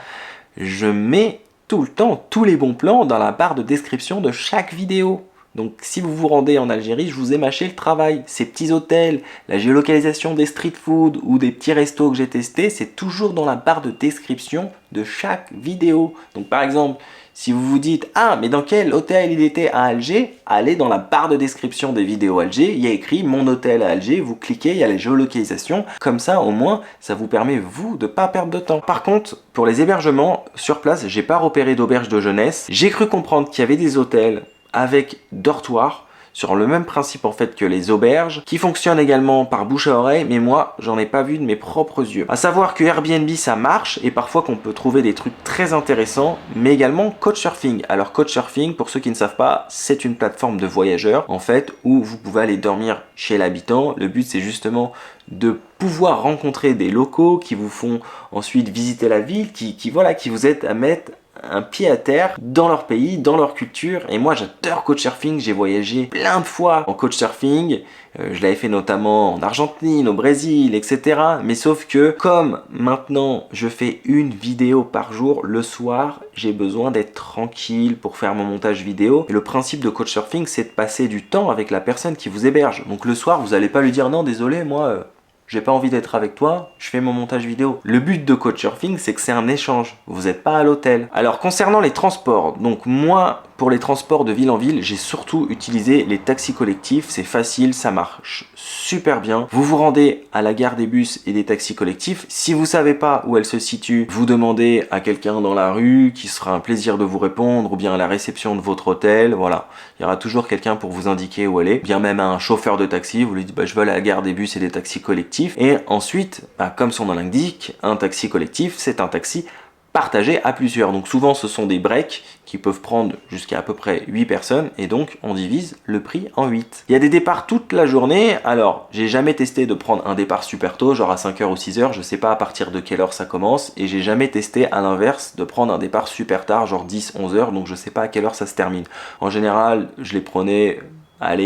je mets tout le temps tous les bons plans dans la barre de description de chaque vidéo. Donc si vous vous rendez en Algérie, je vous ai mâché le travail. Ces petits hôtels, la géolocalisation des street food ou des petits restos que j'ai testés, c'est toujours dans la barre de description de chaque vidéo. Donc par exemple, si vous vous dites « Ah, mais dans quel hôtel il était à Alger ?» Allez dans la barre de description des vidéos Alger, il y a écrit « Mon hôtel à Alger », vous cliquez, il y a la géolocalisation. Comme ça, au moins, ça vous permet, vous, de ne pas perdre de temps. Par contre, pour les hébergements, sur place, j'ai pas repéré d'auberge de jeunesse. J'ai cru comprendre qu'il y avait des hôtels avec dortoir, sur le même principe en fait que les auberges, qui fonctionnent également par bouche à oreille, mais moi j'en ai pas vu de mes propres yeux. À savoir que Airbnb ça marche, et parfois qu'on peut trouver des trucs très intéressants, mais également Couchsurfing. Alors Couchsurfing, pour ceux qui ne savent pas, c'est une plateforme de voyageurs, en fait, où vous pouvez aller dormir chez l'habitant. Le but c'est justement de pouvoir rencontrer des locaux qui vous font ensuite visiter la ville, qui vous aident à mettre un pied à terre dans leur pays, dans leur culture. Et moi j'adore Couchsurfing, j'ai voyagé plein de fois en Couchsurfing. Je l'avais fait notamment en Argentine, au Brésil, etc. Mais sauf que comme maintenant je fais une vidéo par jour, le soir j'ai besoin d'être tranquille pour faire mon montage vidéo. Et le principe de Couchsurfing, c'est de passer du temps avec la personne qui vous héberge. Donc le soir vous n'allez pas lui dire non désolé moi j'ai pas envie d'être avec toi, je fais mon montage vidéo. Le but de Couchsurfing, c'est que c'est un échange. Vous n'êtes pas à l'hôtel. Alors, concernant les transports, donc moi, pour les transports de ville en ville, j'ai surtout utilisé les taxis collectifs. C'est facile, ça marche super bien. Vous vous rendez à la gare des bus et des taxis collectifs. Si vous savez pas où elle se situe, vous demandez à quelqu'un dans la rue qui sera un plaisir de vous répondre ou bien à la réception de votre hôtel. Voilà, il y aura toujours quelqu'un pour vous indiquer où elle est. Bien même un chauffeur de taxi, vous lui dites je veux aller à la gare des bus et des taxis collectifs. Et ensuite, comme son nom l'indique, un taxi collectif, c'est un taxi partagé à plusieurs. Donc souvent ce sont des breaks qui peuvent prendre jusqu'à peu près 8 personnes et donc on divise le prix en 8. Il y a des départs toute la journée. Alors j'ai jamais testé de prendre un départ super tôt, genre à 5h ou 6h, je sais pas à partir de quelle heure ça commence, et j'ai jamais testé à l'inverse de prendre un départ super tard, genre 10-11h, donc je sais pas à quelle heure ça se termine. En général je les prenais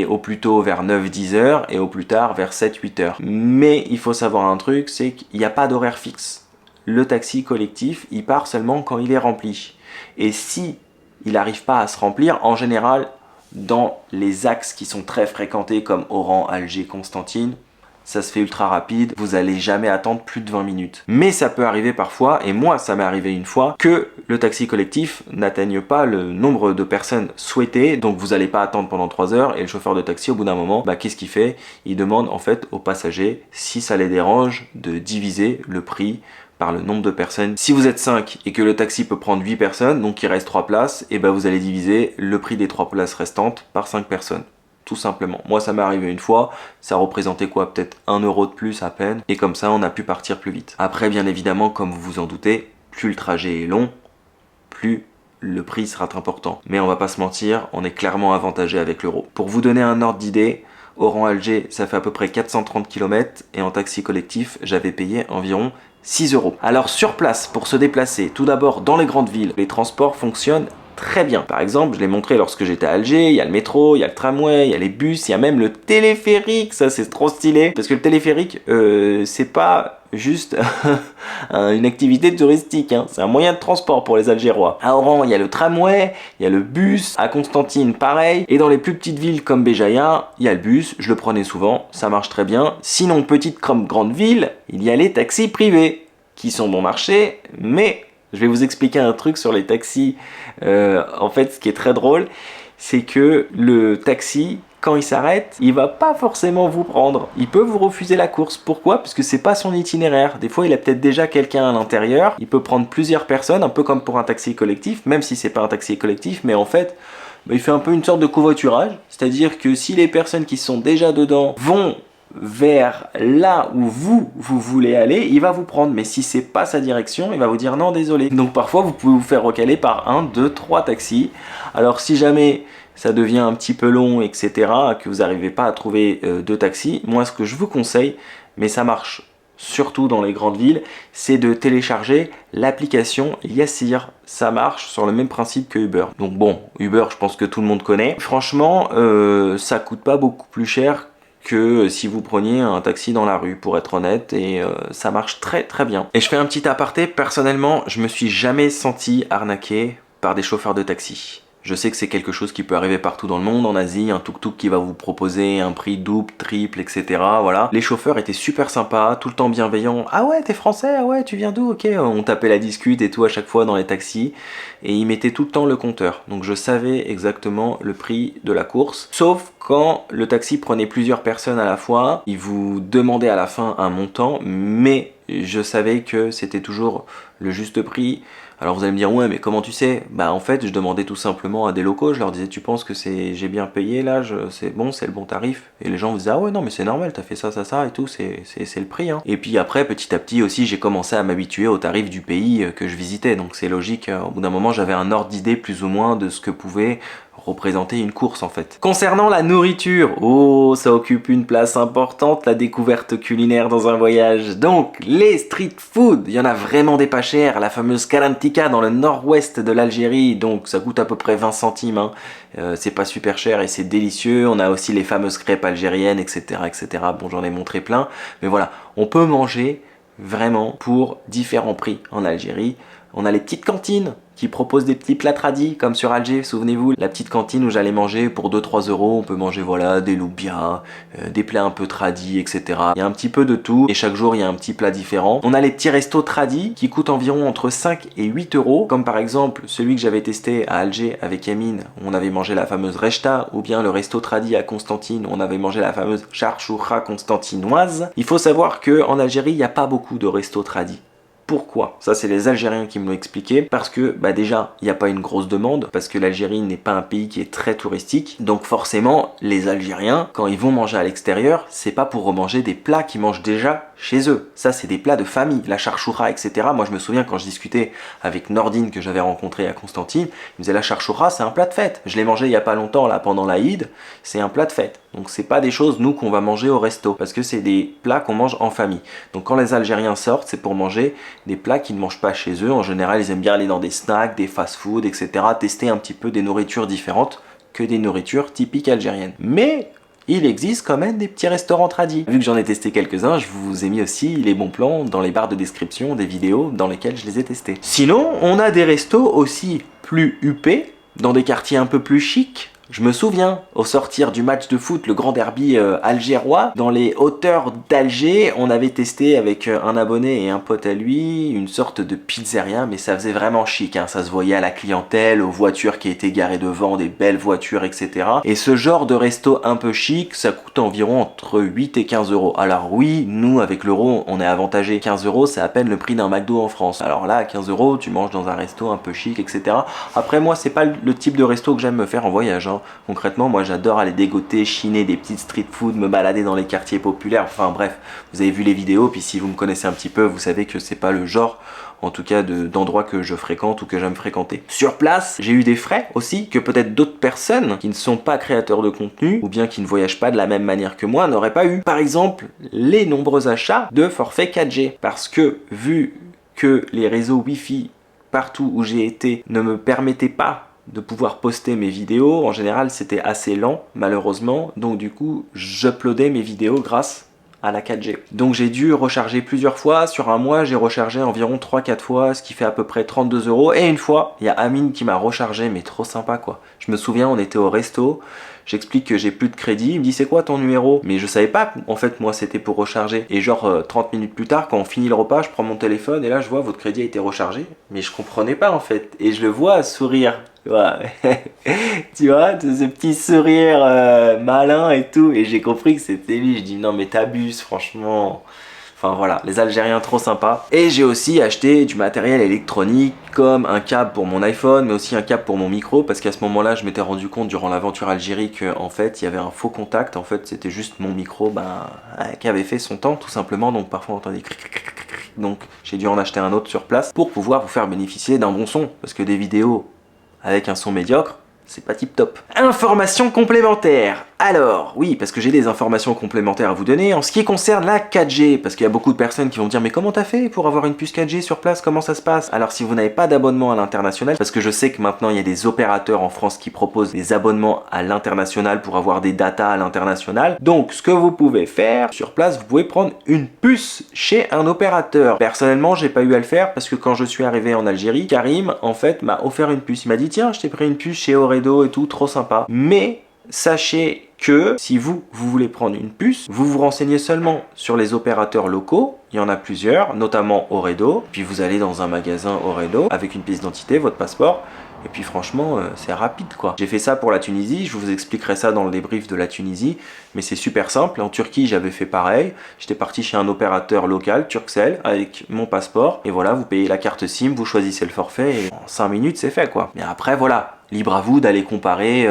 au plus tôt vers 9-10 heures et au plus tard vers 7-8 heures. Mais il faut savoir un truc, c'est qu'il n'y a pas d'horaire fixe. Le taxi collectif, il part seulement quand il est rempli. Et si il n'arrive pas à se remplir, en général, dans les axes qui sont très fréquentés comme Oran, Alger, Constantine, ça se fait ultra rapide, vous allez jamais attendre plus de 20 minutes. Mais ça peut arriver parfois, et moi ça m'est arrivé une fois, que le taxi collectif n'atteigne pas le nombre de personnes souhaitées, donc vous n'allez pas attendre pendant 3 heures, et le chauffeur de taxi au bout d'un moment, qu'est-ce qu'il fait? Il demande en fait aux passagers, si ça les dérange, de diviser le prix par le nombre de personnes. Si vous êtes 5 et que le taxi peut prendre 8 personnes, donc il reste 3 places, et vous allez diviser le prix des 3 places restantes par 5 personnes. Tout simplement. Moi ça m'est arrivé une fois, ça représentait quoi, peut-être 1 euro de plus à peine, et comme ça on a pu partir plus vite. Après bien évidemment, comme vous vous en doutez, plus le trajet est long, plus le prix sera important. Mais on va pas se mentir, on est clairement avantagé avec l'euro. Pour vous donner un ordre d'idée, Oran-Alger, ça fait à peu près 430 km, et en taxi collectif, j'avais payé environ 6 euros. Alors sur place, pour se déplacer, tout d'abord dans les grandes villes, les transports fonctionnent très bien. Par exemple, je l'ai montré lorsque j'étais à Alger, il y a le métro, il y a le tramway, il y a les bus, il y a même le téléphérique, ça c'est trop stylé. Parce que le téléphérique, c'est pas juste une activité touristique, hein. C'est un moyen de transport pour les Algérois. À Oran, il y a le tramway, il y a le bus, à Constantine, pareil. Et dans les plus petites villes comme Béjaïa, il y a le bus, je le prenais souvent, ça marche très bien. Sinon, petite comme grande ville, il y a les taxis privés, qui sont bon marché, mais je vais vous expliquer un truc sur les taxis. En fait, ce qui est très drôle, c'est que le taxi, quand il s'arrête, il va pas forcément vous prendre. Il peut vous refuser la course. Pourquoi? Parce que c'est pas son itinéraire. Des fois, il a peut-être déjà quelqu'un à l'intérieur. Il peut prendre plusieurs personnes, un peu comme pour un taxi collectif, même si c'est pas un taxi collectif, mais en fait, il fait un peu une sorte de covoiturage. C'est-à-dire que si les personnes qui sont déjà dedans vont vers là où vous voulez aller, il va vous prendre. Mais si c'est pas sa direction, il va vous dire non, désolé. Donc parfois vous pouvez vous faire recaler par 1, 2, 3 taxis. Alors si jamais ça devient un petit peu long, etc., que vous n'arrivez pas à trouver 2 taxis, moi ce que je vous conseille, mais ça marche surtout dans les grandes villes, c'est de télécharger l'application Yassir. Ça marche sur le même principe que Uber. Donc bon, Uber, je pense que tout le monde connaît. Franchement, ça coûte pas beaucoup plus cher que si vous preniez un taxi dans la rue, pour être honnête, et ça marche très très bien. Et je fais un petit aparté, personnellement, je me suis jamais senti arnaqué par des chauffeurs de taxi. Je sais que c'est quelque chose qui peut arriver partout dans le monde, en Asie, un tuk-tuk qui va vous proposer un prix double, triple, etc. Voilà. Les chauffeurs étaient super sympas, tout le temps bienveillants. Ah ouais, t'es français? Ah ouais, tu viens d'où? Ok. On tapait la discute et tout à chaque fois dans les taxis. Et ils mettaient tout le temps le compteur. Donc je savais exactement le prix de la course. Sauf quand le taxi prenait plusieurs personnes à la fois, il vous demandait à la fin un montant, mais je savais que c'était toujours le juste prix. Alors vous allez me dire, ouais, mais comment tu sais? En fait, je demandais tout simplement à des locaux, je leur disais, tu penses que j'ai bien payé là, c'est bon, c'est le bon tarif? Et les gens me disaient, ah ouais, non, mais c'est normal, t'as fait ça, ça, ça et tout, c'est le prix, hein. Et puis après, petit à petit aussi, j'ai commencé à m'habituer au tarif du pays que je visitais, donc c'est logique, au bout d'un moment, j'avais un ordre d'idée plus ou moins de ce que pouvait représenter une course en fait. Concernant la nourriture, oh, ça occupe une place importante, la découverte culinaire dans un voyage. Donc les street food, il y en a vraiment des pas cher, la fameuse kalantika dans le nord-ouest de l'Algérie, donc ça coûte à peu près 20 centimes, hein. C'est pas super cher et c'est délicieux. On a aussi les fameuses crêpes algériennes, etc., etc. Bon, j'en ai montré plein, mais voilà, on peut manger vraiment pour différents prix en Algérie. On a les petites cantines qui proposent des petits plats tradis, comme sur Alger, souvenez-vous, la petite cantine où j'allais manger pour 2-3 euros, on peut manger voilà, des loubias, des plats un peu tradis, etc. Il y a un petit peu de tout, et chaque jour il y a un petit plat différent. On a les petits restos tradis qui coûtent environ entre 5 et 8 euros, comme par exemple celui que j'avais testé à Alger avec Yamine, où on avait mangé la fameuse rechta, ou bien le resto tradi à Constantine, où on avait mangé la fameuse charchoura constantinoise. Il faut savoir qu'en Algérie, il n'y a pas beaucoup de restos tradis. Pourquoi? Ça, c'est les Algériens qui me l'ont expliqué. Parce que, déjà, il n'y a pas une grosse demande, parce que l'Algérie n'est pas un pays qui est très touristique. Donc forcément, les Algériens, quand ils vont manger à l'extérieur, c'est pas pour remanger des plats qu'ils mangent déjà chez eux. Ça, c'est des plats de famille, la charchoura, etc. Moi, je me souviens quand je discutais avec Nordine, que j'avais rencontré à Constantine, il me disait la charchoura, c'est un plat de fête. Je l'ai mangé il y a pas longtemps, là, pendant l'Aïd, c'est un plat de fête. Donc c'est pas des choses, nous, qu'on va manger au resto, parce que c'est des plats qu'on mange en famille. Donc quand les Algériens sortent, c'est pour manger des plats qu'ils ne mangent pas chez eux. En général, ils aiment bien aller dans des snacks, des fast-food, etc. Tester un petit peu des nourritures différentes que des nourritures typiques algériennes. Mais il existe quand même des petits restaurants tradis. Vu que j'en ai testé quelques-uns, je vous ai mis aussi les bons plans dans les barres de description des vidéos dans lesquelles je les ai testés. Sinon, on a des restos aussi plus huppés, dans des quartiers un peu plus chics. Je me souviens, au sortir du match de foot, le grand derby algérois, dans les hauteurs d'Alger, on avait testé avec un abonné et un pote à lui, une sorte de pizzeria, mais ça faisait vraiment chic, hein. Ça se voyait à la clientèle, aux voitures qui étaient garées devant, des belles voitures, etc. Et ce genre de resto un peu chic, ça coûte environ entre 8 et 15 euros. Alors oui, nous, avec l'euro, on est avantagé. 15 euros, c'est à peine le prix d'un McDo en France. Alors là, à 15 euros, tu manges dans un resto un peu chic, etc. Après, moi, c'est pas le type de resto que j'aime me faire en voyage, hein. Concrètement, moi j'adore aller dégoter, chiner des petites street food, me balader dans les quartiers populaires, enfin bref, vous avez vu les vidéos, puis si vous me connaissez un petit peu, vous savez que c'est pas le genre, en tout cas d'endroits que je fréquente ou que j'aime fréquenter. Sur place, j'ai eu des frais aussi, que peut-être d'autres personnes qui ne sont pas créateurs de contenu, ou bien qui ne voyagent pas de la même manière que moi, n'auraient pas eu. Par exemple, les nombreux achats de forfait 4G, parce que vu que les réseaux Wi-Fi partout où j'ai été ne me permettaient pas de pouvoir poster mes vidéos, en général c'était assez lent malheureusement, donc du coup j'uploadais mes vidéos grâce à la 4G. Donc j'ai dû recharger plusieurs fois, sur un mois j'ai rechargé environ 3-4 fois, ce qui fait à peu près 32 euros, et une fois, il y a Amine qui m'a rechargé, mais trop sympa quoi. Je me souviens, on était au resto, j'explique que j'ai plus de crédit, il me dit c'est quoi ton numéro? Mais je savais pas, en fait moi c'était pour recharger. Et genre 30 minutes plus tard, quand on finit le repas, je prends mon téléphone et là je vois votre crédit a été rechargé. Mais je comprenais pas en fait, et je le vois sourire. Tu vois, ce petit sourire malin et tout, et j'ai compris que c'était lui. Je dis non mais t'abuses franchement. Enfin voilà, les Algériens trop sympas. Et j'ai aussi acheté du matériel électronique comme un câble pour mon iPhone, mais aussi un câble pour mon micro, parce qu'à ce moment-là, je m'étais rendu compte durant l'aventure Algérie qu'en fait, il y avait un faux contact. En fait, c'était juste mon micro qui avait fait son temps, tout simplement. Donc parfois, on entendait cric, cric, cric, cric. Donc j'ai dû en acheter un autre sur place pour pouvoir vous faire bénéficier d'un bon son, parce que des vidéos avec un son médiocre, c'est pas tip top. Informations complémentaires. Alors, oui, parce que j'ai des informations complémentaires à vous donner en ce qui concerne la 4G, parce qu'il y a beaucoup de personnes qui vont dire mais comment t'as fait pour avoir une puce 4G sur place, comment ça se passe? Alors si vous n'avez pas d'abonnement à l'international, parce que je sais que maintenant il y a des opérateurs en France qui proposent des abonnements à l'international pour avoir des datas à l'international, donc ce que vous pouvez faire sur place, vous pouvez prendre une puce chez un opérateur. Personnellement, j'ai pas eu à le faire parce que quand je suis arrivé en Algérie, Karim en fait m'a offert une puce. Il m'a dit tiens, je t'ai pris une puce chez Oredo et tout, trop sympa. Mais sachez que si vous voulez prendre une puce, vous vous renseignez seulement sur les opérateurs locaux, il y en a plusieurs, notamment Oredo, puis vous allez dans un magasin Oredo avec une pièce d'identité, votre passeport, et puis franchement c'est rapide quoi. J'ai fait ça pour la Tunisie, je vous expliquerai ça dans le débrief de la Tunisie, mais c'est super simple. En Turquie j'avais fait pareil, j'étais parti chez un opérateur local, Turkcell, avec mon passeport, et voilà, vous payez la carte SIM, vous choisissez le forfait, et en 5 minutes c'est fait quoi. Mais après voilà, libre à vous d'aller comparer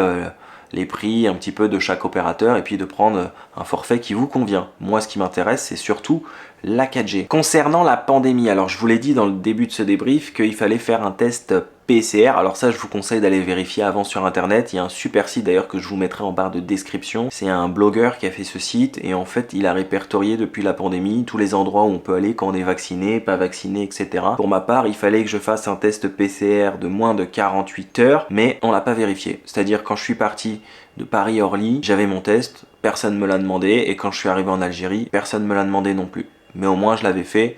les prix un petit peu de chaque opérateur et puis de prendre un forfait qui vous convient. Moi ce qui m'intéresse c'est surtout la 4G. Concernant la pandémie, alors je vous l'ai dit dans le début de ce débrief qu'il fallait faire un test PCR. Alors ça, je vous conseille d'aller vérifier avant sur internet. Il y a un super site d'ailleurs que je vous mettrai en barre de description. C'est un blogueur qui a fait ce site et en fait il a répertorié depuis la pandémie tous les endroits où on peut aller quand on est vacciné, pas vacciné, etc. Pour ma part, il fallait que je fasse un test PCR de moins de 48 heures, mais on l'a pas vérifié. C'est-à-dire quand je suis parti de Paris-Orly, j'avais mon test, personne me l'a demandé, et quand je suis arrivé en Algérie, personne me l'a demandé non plus. Mais au moins je l'avais fait,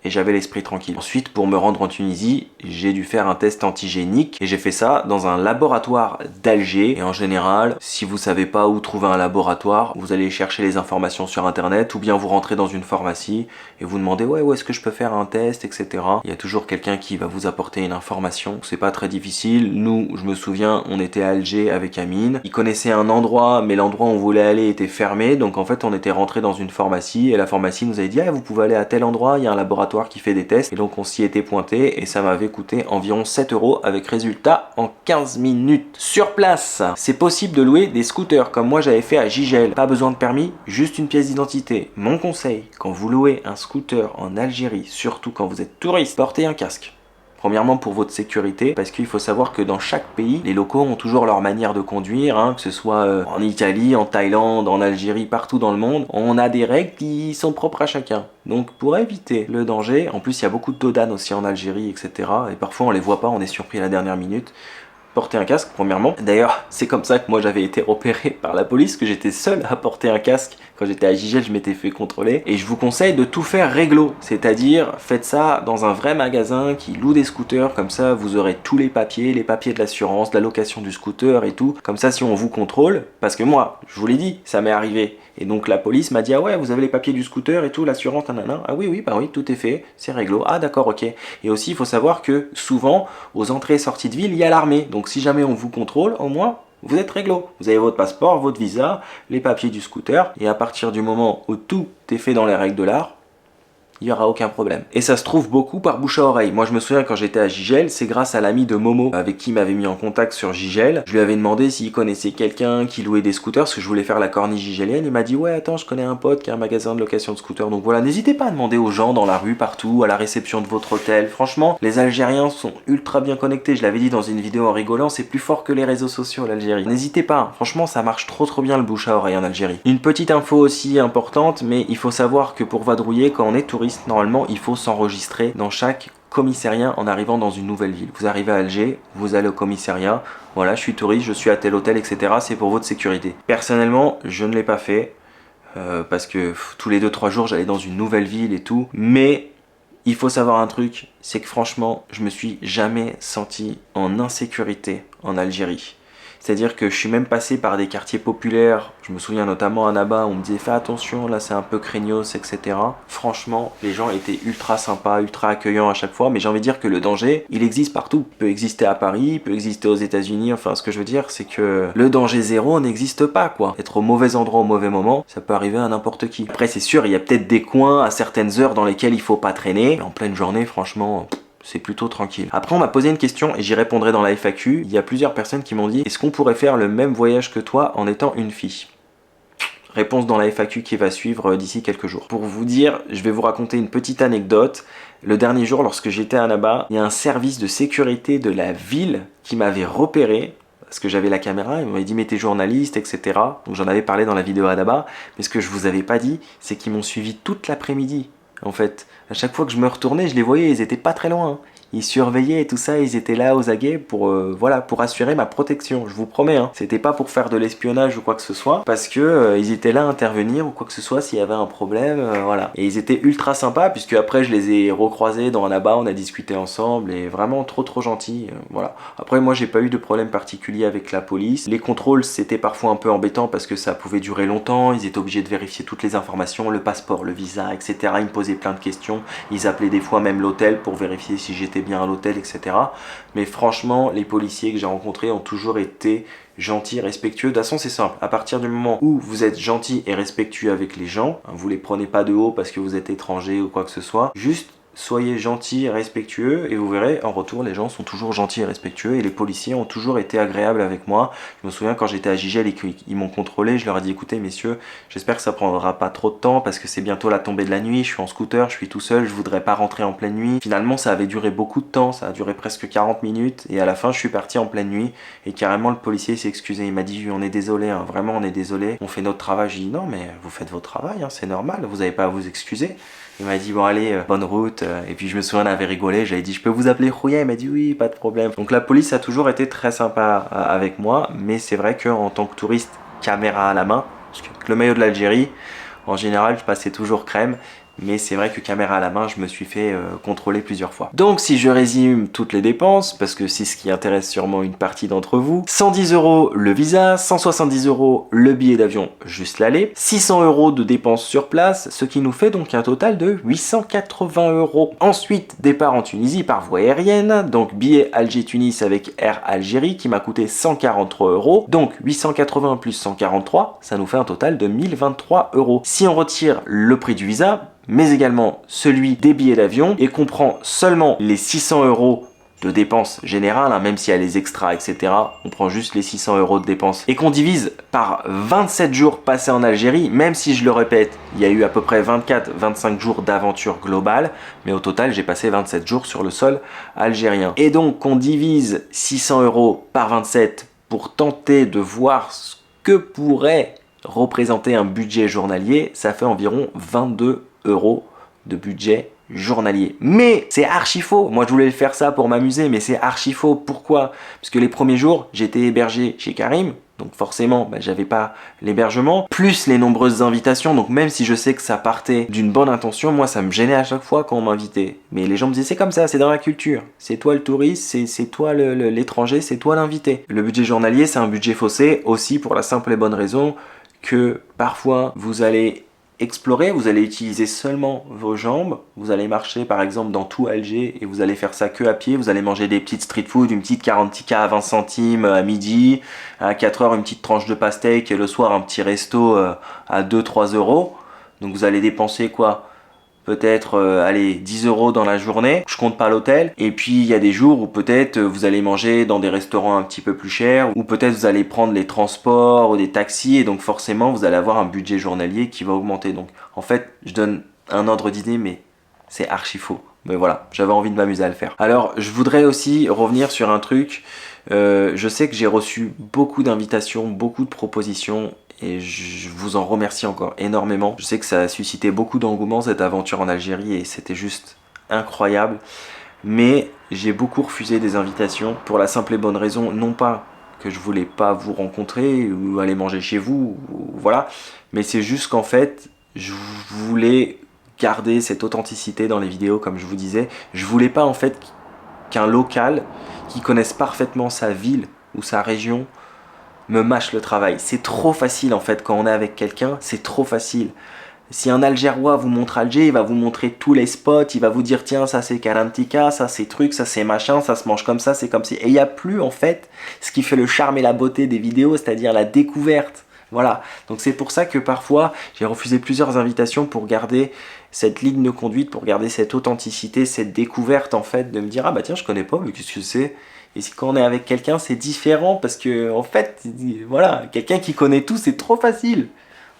et j'avais l'esprit tranquille. Ensuite, pour me rendre en Tunisie, j'ai dû faire un test antigénique et j'ai fait ça dans un laboratoire d'Alger. Et en général, si vous savez pas où trouver un laboratoire, vous allez chercher les informations sur internet ou bien vous rentrez dans une pharmacie et vous demandez ouais, où est-ce que je peux faire un test, etc. Il y a toujours quelqu'un qui va vous apporter une information. C'est pas très difficile. Nous, je me souviens, on était à Alger avec Amine. Il connaissait un endroit, mais l'endroit où on voulait aller était fermé. Donc en fait, on était rentré dans une pharmacie et la pharmacie nous avait dit ah, vous pouvez aller à tel endroit, il y a un laboratoire qui fait des tests et donc on s'y était pointé et ça m'avait coûté environ 7 € avec résultat en 15 minutes. Sur place, c'est possible de louer des scooters comme moi j'avais fait à Gigel. Pas besoin de permis, juste une pièce d'identité. Mon conseil, quand vous louez un scooter en Algérie, surtout quand vous êtes touriste, portez un casque. Premièrement pour votre sécurité, parce qu'il faut savoir que dans chaque pays, les locaux ont toujours leur manière de conduire, hein, que ce soit en Italie, en Thaïlande, en Algérie, partout dans le monde, on a des règles qui sont propres à chacun. Donc pour éviter le danger, en plus il y a beaucoup de dodanes aussi en Algérie, etc. Et parfois on les voit pas, on est surpris à la dernière minute. Porter un casque premièrement. D'ailleurs, c'est comme ça que moi j'avais été repéré par la police, que j'étais seul à porter un casque. Quand j'étais à Gigel, je m'étais fait contrôler. Et je vous conseille de tout faire réglo, c'est-à-dire faites ça dans un vrai magasin qui loue des scooters, comme ça vous aurez tous les papiers de l'assurance, de la location du scooter et tout. Comme ça si on vous contrôle, parce que moi, je vous l'ai dit, ça m'est arrivé. Et donc la police m'a dit ah ouais, vous avez les papiers du scooter et tout, l'assurance, nanana. Ah oui, bah oui, tout est fait, c'est réglo. Ah d'accord, ok. Et aussi il faut savoir que souvent aux entrées et sorties de ville, il y a l'armée. Donc si jamais on vous contrôle, au moins vous êtes réglo. Vous avez votre passeport, votre visa, les papiers du scooter, et à partir du moment où tout est fait dans les règles de l'art, il n'y aura aucun problème. Et ça se trouve beaucoup par bouche à oreille. Moi je me souviens quand j'étais à Gigel, c'est grâce à l'ami de Momo avec qui il m'avait mis en contact sur Gigel. Je lui avais demandé s'il connaissait quelqu'un qui louait des scooters, parce que je voulais faire la corniche gigélienne. Il m'a dit ouais attends, je connais un pote qui a un magasin de location de scooters. Donc voilà, n'hésitez pas à demander aux gens dans la rue, partout, à la réception de votre hôtel. Franchement, les Algériens sont ultra bien connectés. Je l'avais dit dans une vidéo en rigolant, c'est plus fort que les réseaux sociaux l'Algérie. N'hésitez pas, franchement ça marche trop bien le bouche à oreille en Algérie. Une petite info aussi importante, mais il faut savoir que pour vadrouiller, quand on est touriste, normalement il faut s'enregistrer dans chaque commissariat en arrivant dans une nouvelle ville. Vous arrivez à Alger, vous allez au commissariat, voilà, je suis touriste, je suis à tel hôtel, etc. C'est pour votre sécurité. Personnellement, je ne l'ai pas fait parce que tous les 2-3 jours, j'allais dans une nouvelle ville et tout. Mais il faut savoir un truc, c'est que franchement, je me suis jamais senti en insécurité en Algérie. C'est-à-dire que je suis même passé par des quartiers populaires, je me souviens notamment à Naba, on me disait fais attention, là c'est un peu craignos, etc. Franchement, les gens étaient ultra sympas, ultra accueillants à chaque fois, mais j'ai envie de dire que le danger, il existe partout. Il peut exister à Paris, il peut exister aux États-Unis, enfin ce que je veux dire, c'est que le danger zéro n'existe pas, quoi. Être au mauvais endroit au mauvais moment, ça peut arriver à n'importe qui. Après c'est sûr, il y a peut-être des coins à certaines heures dans lesquels il faut pas traîner, mais en pleine journée, franchement... c'est plutôt tranquille. Après on m'a posé une question et j'y répondrai dans la FAQ. Il y a plusieurs personnes qui m'ont dit est-ce qu'on pourrait faire le même voyage que toi en étant une fille? Réponse dans la FAQ qui va suivre d'ici quelques jours. Pour vous dire, je vais vous raconter une petite anecdote. Le dernier jour, lorsque j'étais à Naba, il y a un service de sécurité de la ville qui m'avait repéré parce que j'avais la caméra, ils m'avaient dit mais t'es journaliste, etc. Donc j'en avais parlé dans la vidéo à Naba, mais ce que je vous avais pas dit, c'est qu'ils m'ont suivi toute l'après-midi. En fait, à chaque fois que je me retournais, je les voyais, ils étaient pas très loin. Ils surveillaient et tout ça, ils étaient là aux aguets pour, voilà, pour assurer ma protection, je vous promets. Hein. C'était pas pour faire de l'espionnage ou quoi que ce soit, parce que ils étaient là à intervenir ou quoi que ce soit s'il y avait un problème, voilà. Et ils étaient ultra sympas, puisque après je les ai recroisés dans là-bas, on a discuté ensemble, et vraiment trop gentils, voilà. Après moi j'ai pas eu de problème particulier avec la police. Les contrôles c'était parfois un peu embêtant parce que ça pouvait durer longtemps, ils étaient obligés de vérifier toutes les informations, le passeport, le visa, etc. Ils me posaient plein de questions, ils appelaient des fois même l'hôtel pour vérifier si j'étais bien à l'hôtel, etc. Mais franchement, les policiers que j'ai rencontrés ont toujours été gentils, respectueux. De toute façon, c'est simple. À partir du moment où vous êtes gentil et respectueux avec les gens, vous les prenez pas de haut parce que vous êtes étranger ou quoi que ce soit, juste soyez gentils et respectueux et vous verrez, en retour, les gens sont toujours gentils et respectueux et les policiers ont toujours été agréables avec moi. Je me souviens quand j'étais à Gigel et qu'ils m'ont contrôlé, je leur ai dit écoutez messieurs, j'espère que ça prendra pas trop de temps parce que c'est bientôt la tombée de la nuit, je suis en scooter, je suis tout seul, je voudrais pas rentrer en pleine nuit. Finalement ça avait duré beaucoup de temps, ça a duré presque 40 minutes et à la fin je suis parti en pleine nuit et carrément le policier s'est excusé, il m'a dit on est désolé, hein, vraiment on est désolé, on fait notre travail. J'ai dit non mais vous faites votre travail, hein, c'est normal, vous n'avez pas à vous excuser. Il m'a dit bon allez, bonne route, et puis je me souviens on avait rigolé, j'avais dit je peux vous appeler Rouya, il m'a dit oui, pas de problème. Donc la police a toujours été très sympa avec moi, mais c'est vrai qu'en tant que touriste caméra à la main, parce que le maillot de l'Algérie, en général je passais toujours crème, mais c'est vrai que caméra à la main, je me suis fait contrôler plusieurs fois. Donc si je résume toutes les dépenses, parce que c'est ce qui intéresse sûrement une partie d'entre vous, 110 € le visa, 170 € le billet d'avion juste l'aller, 600 € de dépenses sur place, ce qui nous fait donc un total de 880 €. Ensuite, départ en Tunisie par voie aérienne, donc billet Alger-Tunis avec Air Algérie qui m'a coûté 143 €, donc 880 plus 143, ça nous fait un total de 1023 €. Si on retire le prix du visa, mais également celui des billets d'avion et qu'on prend seulement les 600 € de dépenses générales, hein, même s'il y a les extras, etc. On prend juste les 600 € de dépenses et qu'on divise par 27 jours passés en Algérie, même si je le répète, il y a eu à peu près 24-25 jours d'aventure globale, mais au total, j'ai passé 27 jours sur le sol algérien. Et donc, qu'on divise 600 € par 27 pour tenter de voir ce que pourrait représenter un budget journalier, ça fait environ 22 € de budget journalier. Mais c'est archi faux. Moi, je voulais faire ça pour m'amuser, mais c'est archi faux. Pourquoi? Parce que les premiers jours, j'étais hébergé chez Karim. Donc forcément, j'avais pas l'hébergement, plus les nombreuses invitations. Donc même si je sais que ça partait d'une bonne intention, moi, ça me gênait à chaque fois quand on m'invitait. Mais les gens me disaient, c'est comme ça, c'est dans la culture. C'est toi le touriste, c'est toi l'étranger, c'est toi l'invité. Le budget journalier, c'est un budget faussé aussi pour la simple et bonne raison que parfois, vous allez explorer, vous allez utiliser seulement vos jambes, vous allez marcher par exemple dans tout Alger et vous allez faire ça que à pied, vous allez manger des petites street food, une petite 40 tika à 20 centimes à midi, à 4 heures une petite tranche de pastèque et le soir un petit resto à 2-3 €. Donc vous allez dépenser quoi? Peut-être allez 10 € dans la journée, je compte pas l'hôtel, et puis il y a des jours où peut-être vous allez manger dans des restaurants un petit peu plus chers, ou peut-être vous allez prendre les transports ou des taxis, et donc forcément vous allez avoir un budget journalier qui va augmenter. Donc en fait je donne un ordre d'idée, mais c'est archi faux. Mais voilà, j'avais envie de m'amuser à le faire. Alors je voudrais aussi revenir sur un truc, je sais que j'ai reçu beaucoup d'invitations, beaucoup de propositions, et je vous en remercie encore énormément. Je sais que ça a suscité beaucoup d'engouement cette aventure en Algérie et c'était juste incroyable. Mais j'ai beaucoup refusé des invitations pour la simple et bonne raison, non pas que je voulais pas vous rencontrer ou aller manger chez vous, voilà, mais c'est juste qu'en fait, je voulais garder cette authenticité dans les vidéos comme je vous disais. Je voulais pas en fait qu'un local qui connaisse parfaitement sa ville ou sa région me mâche le travail. C'est trop facile en fait quand on est avec quelqu'un, c'est trop facile. Si un Algérois vous montre Alger, il va vous montrer tous les spots, il va vous dire tiens ça c'est Karantika, ça c'est truc, ça c'est machin, ça se mange comme ça, c'est comme si. Et il n'y a plus en fait ce qui fait le charme et la beauté des vidéos, c'est-à-dire la découverte. Voilà, donc c'est pour ça que parfois j'ai refusé plusieurs invitations pour garder cette ligne de conduite, pour garder cette authenticité, cette découverte en fait, de me dire ah bah tiens je connais pas, mais qu'est-ce que c'est? Et quand on est avec quelqu'un, c'est différent parce que, en fait, voilà, quelqu'un qui connaît tout, c'est trop facile.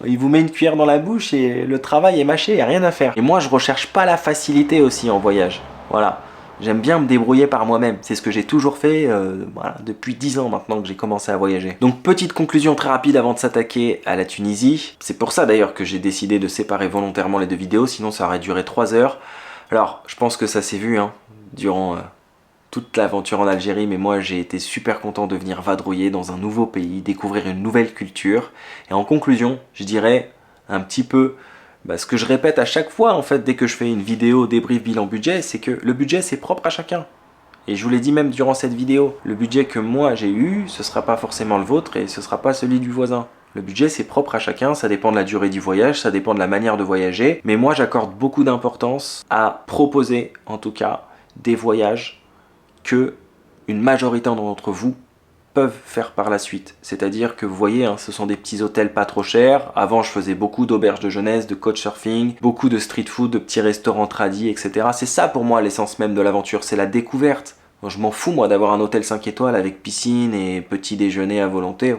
Il vous met une cuillère dans la bouche et le travail est mâché, il n'y a rien à faire. Et moi, je recherche pas la facilité aussi en voyage. Voilà. J'aime bien me débrouiller par moi-même. C'est ce que j'ai toujours fait voilà, depuis 10 ans maintenant que j'ai commencé à voyager. Donc, petite conclusion très rapide avant de s'attaquer à la Tunisie. C'est pour ça d'ailleurs que j'ai décidé de séparer volontairement les deux vidéos, sinon ça aurait duré 3 heures. Alors, je pense que ça s'est vu hein, durant toute l'aventure en Algérie, mais moi j'ai été super content de venir vadrouiller dans un nouveau pays, découvrir une nouvelle culture. Et en conclusion, je dirais un petit peu ce que je répète à chaque fois en fait dès que je fais une vidéo débrief bilan budget, c'est que le budget c'est propre à chacun. Et je vous l'ai dit même durant cette vidéo, le budget que moi j'ai eu, ce sera pas forcément le vôtre et ce sera pas celui du voisin. Le budget c'est propre à chacun, ça dépend de la durée du voyage, ça dépend de la manière de voyager, mais moi j'accorde beaucoup d'importance à proposer en tout cas des voyages que une majorité d'entre vous peuvent faire par la suite. C'est-à-dire que vous voyez, hein, ce sont des petits hôtels pas trop chers. Avant, je faisais beaucoup d'auberges de jeunesse, de couchsurfing, beaucoup de street food, de petits restaurants tradis, etc. C'est ça pour moi l'essence même de l'aventure, c'est la découverte. Je m'en fous moi d'avoir un hôtel 5 étoiles avec piscine et petit déjeuner à volonté.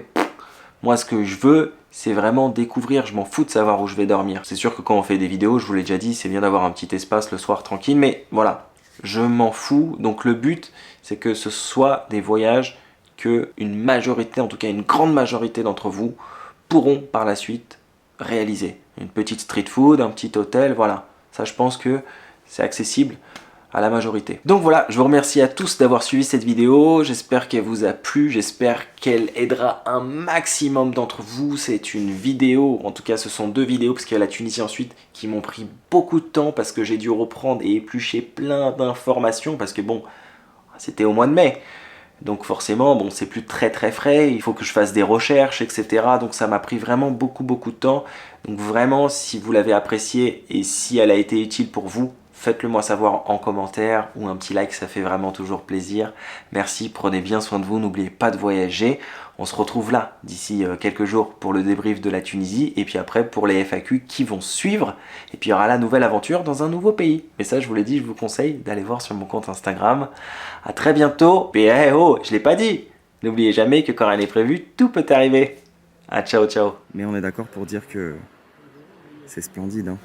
Moi, ce que je veux, c'est vraiment découvrir. Je m'en fous de savoir où je vais dormir. C'est sûr que quand on fait des vidéos, je vous l'ai déjà dit, c'est bien d'avoir un petit espace le soir tranquille, mais voilà, je m'en fous. Donc le but, c'est que ce soit des voyages que une majorité, en tout cas une grande majorité d'entre vous, pourront par la suite réaliser. Une petite street food, un petit hôtel, voilà. Ça, je pense que c'est accessible à la majorité. Donc voilà, je vous remercie à tous d'avoir suivi cette vidéo, j'espère qu'elle vous a plu, j'espère qu'elle aidera un maximum d'entre vous. C'est une vidéo, en tout cas ce sont 2 vidéos, parce qu'il y a la Tunisie ensuite, qui m'ont pris beaucoup de temps, parce que j'ai dû reprendre et éplucher plein d'informations, parce que bon, c'était au mois de mai, donc forcément, bon, c'est plus très frais, il faut que je fasse des recherches, etc. Donc ça m'a pris vraiment beaucoup de temps. Donc vraiment, si vous l'avez appréciée et si elle a été utile pour vous, faites-le moi savoir en commentaire ou un petit like, ça fait vraiment toujours plaisir. Merci, prenez bien soin de vous, n'oubliez pas de voyager. On se retrouve là d'ici quelques jours pour le débrief de la Tunisie et puis après pour les FAQ qui vont suivre. Et puis il y aura la nouvelle aventure dans un nouveau pays. Mais ça, je vous l'ai dit, je vous conseille d'aller voir sur mon compte Instagram. À très bientôt. Et hey, oh, je l'ai pas dit. N'oubliez jamais que quand rien n'est prévu, tout peut arriver. Ah, ciao. Mais on est d'accord pour dire que c'est splendide, hein.